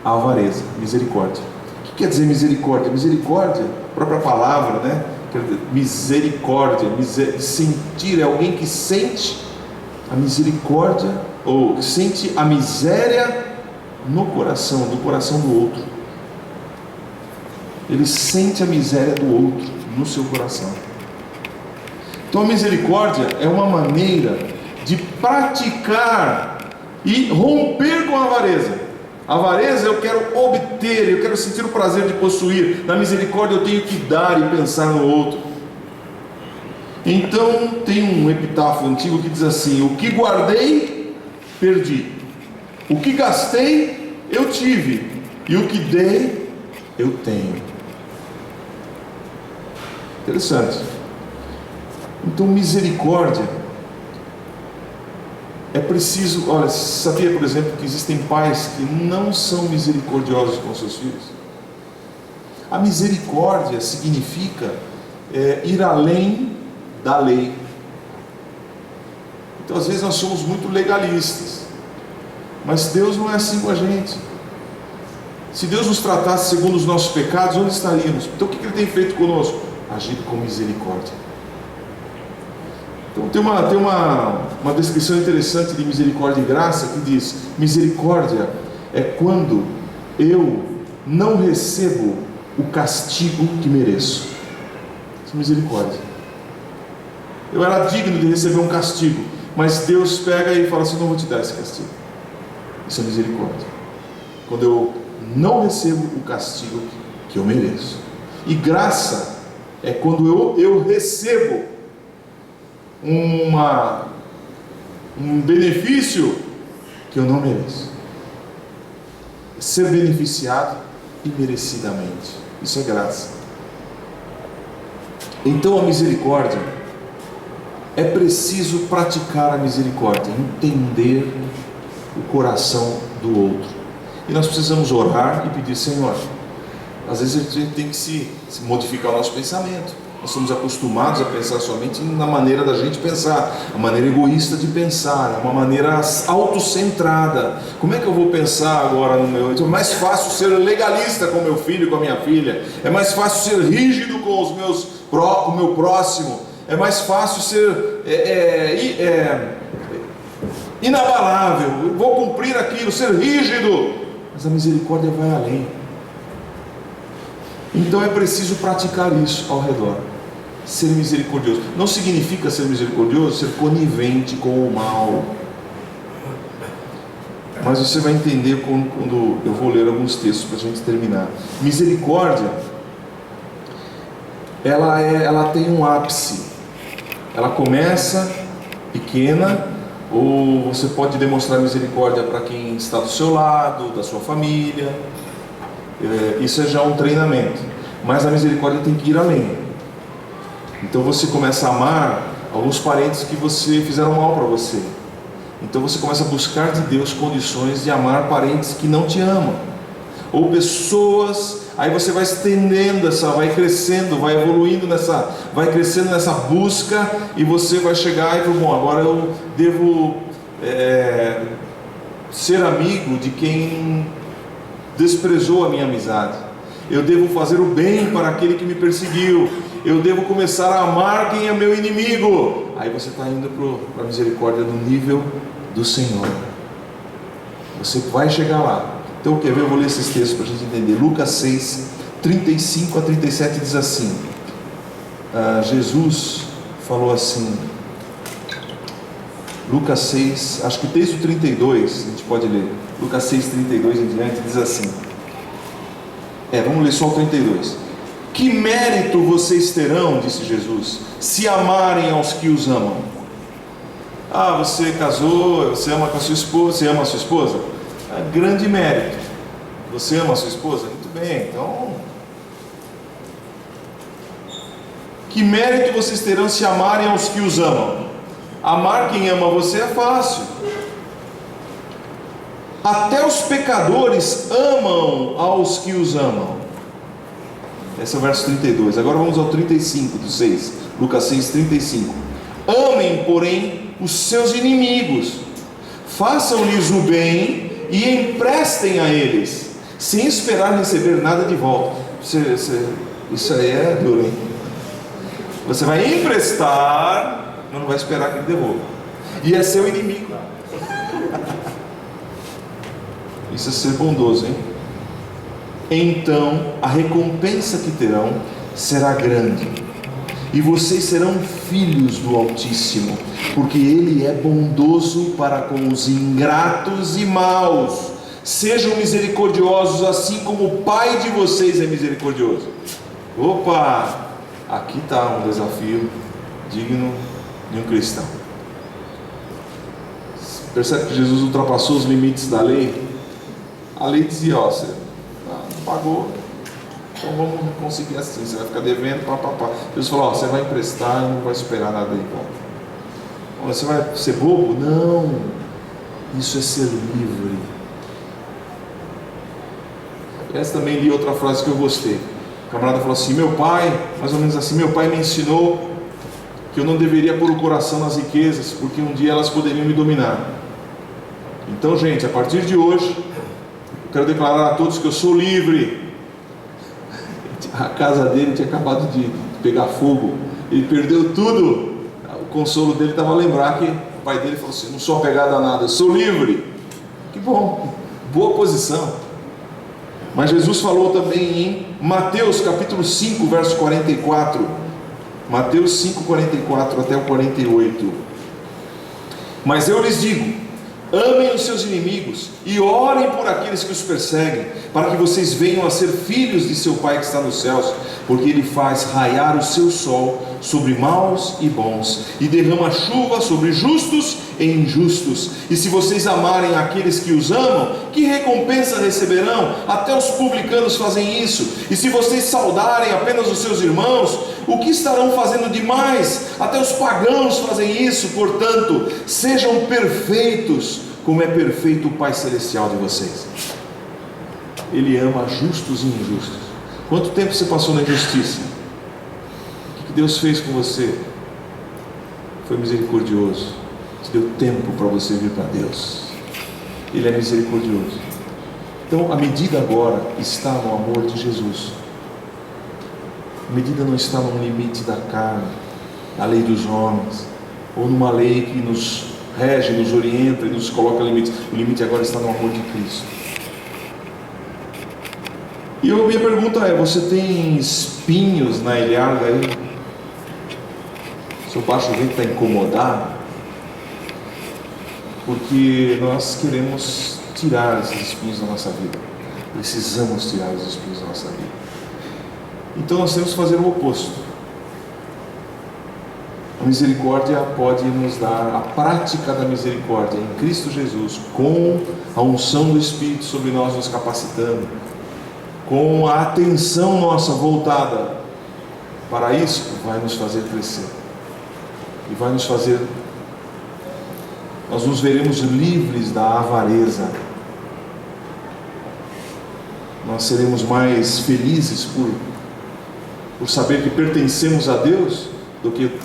a avareza. Misericórdia. O que quer dizer misericórdia? Misericórdia, a própria palavra, né? Misericórdia, sentir, é alguém que sente a misericórdia, ou sente a miséria no coração, do coração do outro. Ele sente a miséria do outro no seu coração. Então a misericórdia é uma maneira de praticar e romper com a avareza. A avareza, eu quero obter, eu quero sentir o prazer de possuir. Na misericórdia eu tenho que dar e pensar no outro. Então tem um epitáfio antigo que diz assim: o que guardei, perdi. O que gastei, eu tive. E o que dei, eu tenho. Interessante. Então misericórdia é preciso. Olha, sabia, por exemplo, que existem pais que não são misericordiosos com seus filhos? A misericórdia significa ir além da lei. Então às vezes nós somos muito legalistas, mas Deus não é assim com a gente. Se Deus nos tratasse segundo os nossos pecados, onde estaríamos? Então o que Ele tem feito conosco? Agido com misericórdia. Então tem uma descrição interessante de misericórdia e graça que diz: misericórdia é quando eu não recebo o castigo que mereço. Isso é misericórdia. Eu era digno de receber um castigo, mas Deus pega e fala assim: não vou te dar esse castigo. Isso é misericórdia. Quando eu não recebo o castigo que eu mereço. E graça é quando eu recebo um benefício que eu não mereço. Ser beneficiado imerecidamente. Isso é graça. Então a misericórdia, é preciso praticar a misericórdia, entender o coração do outro. E nós precisamos orar e pedir: Senhor, às vezes a gente tem que se modificar o nosso pensamento. Nós somos acostumados a pensar somente na maneira da gente pensar, a maneira egoísta de pensar, uma maneira autocentrada. Como é que eu vou pensar agora no meu? Então é mais fácil ser legalista com meu filho e com a minha filha. É mais fácil ser rígido com o meu próximo. É mais fácil ser inabalável. Eu vou cumprir aquilo, ser rígido. Mas a misericórdia vai além. Então é preciso praticar isso ao redor. Ser misericordioso não significa ser misericordioso, ser conivente com o mal. Mas você vai entender quando eu vou ler alguns textos para a gente terminar. Misericórdia, ela tem um ápice. Ela começa pequena, ou você pode demonstrar misericórdia para quem está do seu lado, da sua família. Isso é já um treinamento. Mas a misericórdia tem que ir além. Então você começa a amar alguns parentes que fizeram mal para você. Então você começa a buscar de Deus condições de amar parentes que não te amam, ou pessoas. Aí você vai estendendo vai crescendo, vai evoluindo vai crescendo nessa busca, e você vai chegar e falar: bom, agora eu devo ser amigo de quem desprezou a minha amizade. Eu devo fazer o bem para aquele que me perseguiu. Eu devo começar a amar quem é meu inimigo. Aí você está indo para a misericórdia no nível do Senhor. Você vai chegar lá. Então, quer ver? Eu vou ler esses textos para a gente entender. Lucas 6, 35 a 37 diz assim: Jesus falou assim. Lucas 6, acho que desde o 32, a gente pode ler. Lucas 6, 32 em diante diz assim: Vamos ler só o 32. Que mérito vocês terão, disse Jesus, se amarem aos que os amam? Você casou, você ama com a sua esposa, você ama a sua esposa? Grande mérito. Você ama a sua esposa? Muito bem, então... Que mérito vocês terão se amarem aos que os amam? Amar quem ama você é fácil. Até os pecadores amam aos que os amam. Esse é o verso 32. Agora vamos ao 35 do 6. Lucas 6, 35. Amem, porém, os seus inimigos. Façam-lhes o bem e emprestem a eles, sem esperar receber nada de volta. Isso aí é duro, hein? Você vai emprestar, mas não vai esperar que ele devolva. E é seu inimigo. Isso é ser bondoso, hein? Então a recompensa que terão será grande, e vocês serão filhos do Altíssimo, porque Ele é bondoso para com os ingratos e maus. Sejam misericordiosos, assim como o Pai de vocês é misericordioso. Opa! Aqui está um desafio digno de um cristão. Percebe que Jesus ultrapassou os limites da lei? A lei dizia, você não pagou, então vamos conseguir assim, você vai ficar devendo, papapá. Jesus falou, você vai emprestar e não vai esperar nada de volta. Você vai ser bobo? Não, isso é ser livre. Essa também li outra frase que eu gostei. O camarada falou assim, meu pai, mais ou menos assim, meu pai me ensinou que eu não deveria pôr o coração nas riquezas, porque um dia elas poderiam me dominar. Então, gente, a partir de hoje, eu quero declarar a todos que eu sou livre. A casa dele tinha acabado de pegar fogo, ele perdeu tudo. O consolo dele estava a lembrar que o pai dele falou assim, não sou apegado a nada, eu sou livre. Que bom, boa posição. Mas Jesus falou também em Mateus capítulo 5, verso 44. Mateus 5, 44 até o 48. Mas eu lhes digo, amem os seus inimigos e orem por aqueles que os perseguem, para que vocês venham a ser filhos de seu Pai que está nos céus, porque Ele faz raiar o seu sol sobre maus e bons, e derrama chuva sobre justos e injustos. E se vocês amarem aqueles que os amam, que recompensa receberão? Até os publicanos fazem isso. E se vocês saudarem apenas os seus irmãos, o que estarão fazendo demais? Até os pagãos fazem isso. Portanto, sejam perfeitos, como é perfeito o Pai Celestial de vocês. Ele ama justos e injustos. Quanto tempo você passou na injustiça? O que Deus fez com você? Foi misericordioso, te deu tempo para você vir para Deus. Ele é misericordioso. Então a medida agora está no amor de Jesus. A medida não está no limite da carne, na lei dos homens, ou numa lei que nos rege, nos orienta e nos coloca limites. O limite agora está no amor de Cristo. E a minha pergunta é, você tem espinhos na ilharga aí? Seu baixo vento está incomodado? Porque nós queremos tirar esses espinhos da nossa vida. Precisamos tirar os espinhos da nossa vida. Então nós temos que fazer o oposto. A misericórdia pode nos dar a prática da misericórdia em Cristo Jesus, com a unção do Espírito sobre nós nos capacitando, com a atenção nossa voltada para isso, vai nos fazer crescer e vai nos fazer, nós nos veremos livres da avareza, nós seremos mais felizes por saber que pertencemos a Deus do que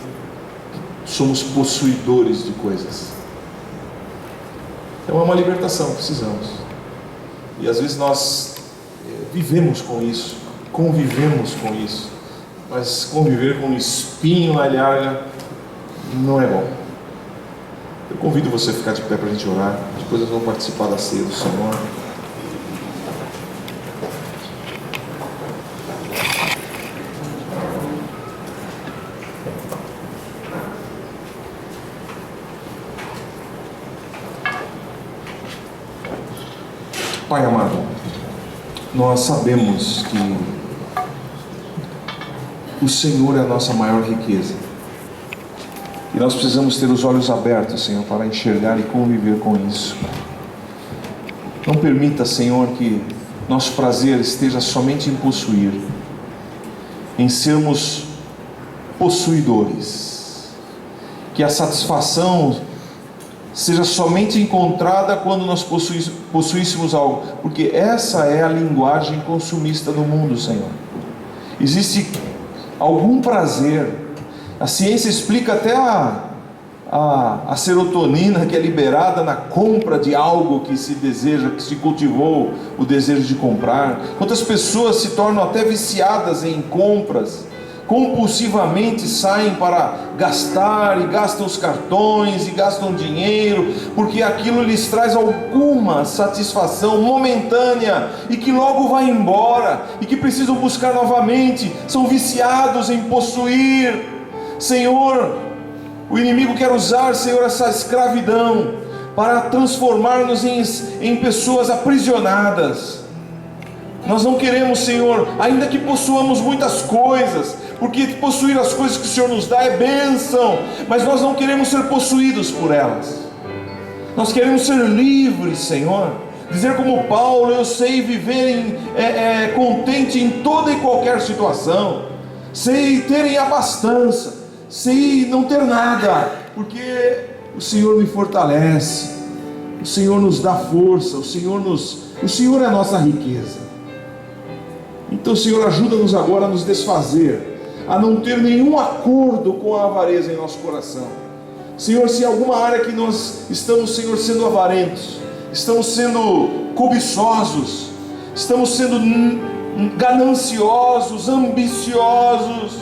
somos possuidores de coisas. Então é uma libertação, precisamos. E às vezes nós vivemos com isso, convivemos com isso, mas conviver com um espinho na ilharga não é bom. Eu convido você a ficar de pé para a gente orar. Depois nós vamos participar da ceia do Senhor. Pai amado, nós sabemos que o Senhor é a nossa maior riqueza. E nós precisamos ter os olhos abertos, Senhor, para enxergar e conviver com isso. Não permita, Senhor, que nosso prazer esteja somente em possuir, em sermos possuidores. Que a satisfação seja somente encontrada quando nós possuíssemos algo, porque essa é a linguagem consumista do mundo, Senhor. Existe algum prazer. A ciência explica até a serotonina que é liberada na compra de algo que se deseja, que se cultivou o desejo de comprar. Quantas pessoas se tornam até viciadas em compras, compulsivamente saem para gastar e gastam os cartões e gastam dinheiro, porque aquilo lhes traz alguma satisfação momentânea e que logo vai embora e que precisam buscar novamente. São viciados em possuir. Senhor, o inimigo quer usar, Senhor, essa escravidão para transformar-nos em pessoas aprisionadas. Nós não queremos, Senhor, ainda que possuamos muitas coisas, porque possuir as coisas que o Senhor nos dá é bênção, mas nós não queremos ser possuídos por elas. Nós queremos ser livres, Senhor. Dizer como Paulo: eu sei viver contente em toda e qualquer situação, sei ter em abastança, sei não ter nada, porque o Senhor me fortalece, o Senhor nos dá força, o Senhor é a nossa riqueza. Então, Senhor, ajuda-nos agora a nos desfazer, a não ter nenhum acordo com a avareza em nosso coração. Senhor, se em alguma área que nós estamos, Senhor, sendo avarentos, estamos sendo cobiçosos, estamos sendo gananciosos, ambiciosos,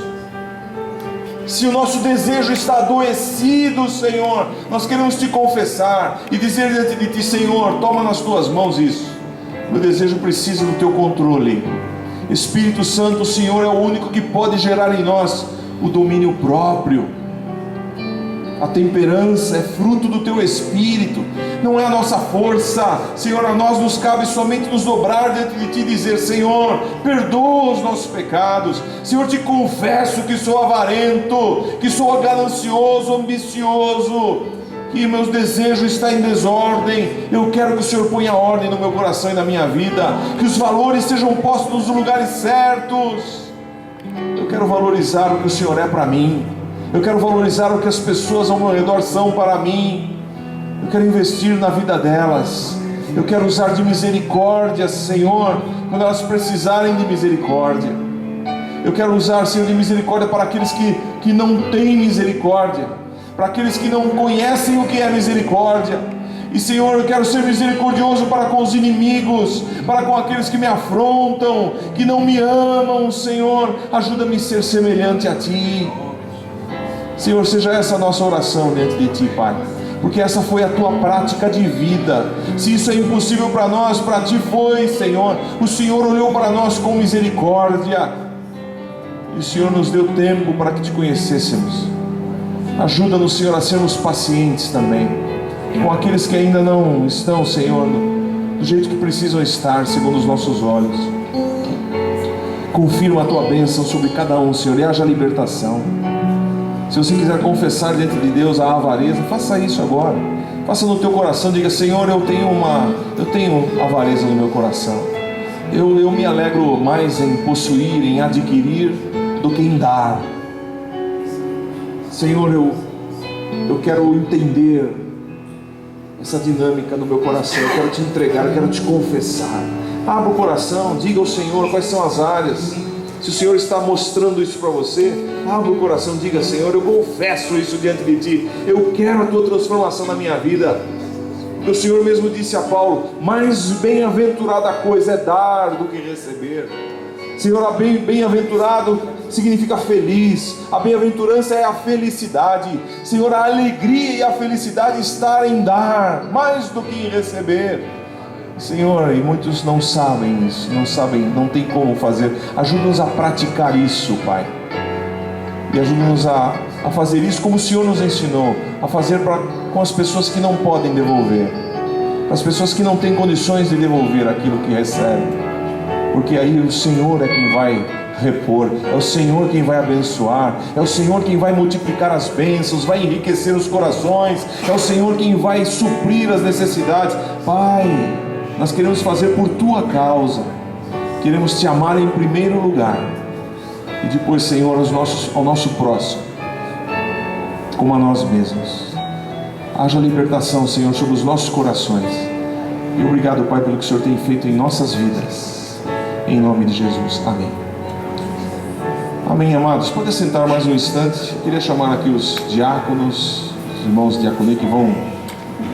se o nosso desejo está adoecido, Senhor, nós queremos te confessar e dizer diante de ti: Senhor, toma nas tuas mãos isso. Meu desejo precisa do teu controle. Espírito Santo, o Senhor é o único que pode gerar em nós o domínio próprio. A temperança é fruto do teu Espírito, não é a nossa força. Senhor, a nós nos cabe somente nos dobrar diante de ti e dizer: Senhor, perdoa os nossos pecados. Senhor, te confesso que sou avarento, que sou ganancioso, ambicioso, que meus desejos estão em desordem. Eu quero que o Senhor ponha ordem no meu coração e na minha vida, que os valores sejam postos nos lugares certos. Eu quero valorizar o que o Senhor é para mim. Eu quero valorizar o que as pessoas ao meu redor são para mim. Eu quero investir na vida delas. Eu quero usar de misericórdia, Senhor, quando elas precisarem de misericórdia. Eu quero usar, Senhor, de misericórdia para aqueles que não têm misericórdia, para aqueles que não conhecem o que é misericórdia. E, Senhor, eu quero ser misericordioso para com os inimigos, para com aqueles que me afrontam, que não me amam. Senhor, ajuda-me a ser semelhante a Ti. Senhor, seja essa a nossa oração diante de Ti, Pai, porque essa foi a Tua prática de vida. Se isso é impossível para nós, para Ti foi, Senhor. O Senhor olhou para nós com misericórdia, e o Senhor nos deu tempo para que Te conhecêssemos. Ajuda-nos, Senhor, a sermos pacientes também com aqueles que ainda não estão, Senhor, do jeito que precisam estar, segundo os nossos olhos. Confirma a Tua bênção sobre cada um, Senhor, e haja libertação. Se você quiser confessar diante de Deus a avareza, faça isso agora. Faça no teu coração, diga: Senhor, eu tenho avareza no meu coração. Eu me alegro mais em possuir, em adquirir, do que em dar. Senhor, eu quero entender essa dinâmica no meu coração. Eu quero te entregar, eu quero te confessar. Abra o coração, diga ao Senhor quais são as áreas. Se o Senhor está mostrando isso para você, abra o coração, diga: Senhor, eu confesso isso diante de Ti. Eu quero a Tua transformação na minha vida. Porque o Senhor mesmo disse a Paulo: mais bem-aventurada coisa é dar do que receber. Senhor, a bem-aventurado significa feliz. A bem-aventurança é a felicidade. Senhor, a alegria e a felicidade está em dar, mais do que em receber. Senhor, e muitos não sabem isso, não tem como fazer. Ajuda-nos a praticar isso, Pai. E ajuda-nos a fazer isso como o Senhor nos ensinou, a fazer com as pessoas que não podem devolver, as pessoas que não têm condições de devolver aquilo que recebem. porque aí o Senhor é quem vai repor, é o Senhor quem vai abençoar, é o Senhor quem vai multiplicar as bênçãos, vai enriquecer os corações, é o Senhor quem vai suprir as necessidades. Pai, nós queremos fazer por Tua causa, queremos Te amar em primeiro lugar, e depois, Senhor, ao nosso próximo, como a nós mesmos. Haja libertação, Senhor, sobre os nossos corações, e obrigado, Pai, pelo que o Senhor tem feito em nossas vidas, em nome de Jesus, amém. Amém, amados. Pode sentar mais um instante. Eu queria chamar aqui os diáconos, os irmãos diaconê que vão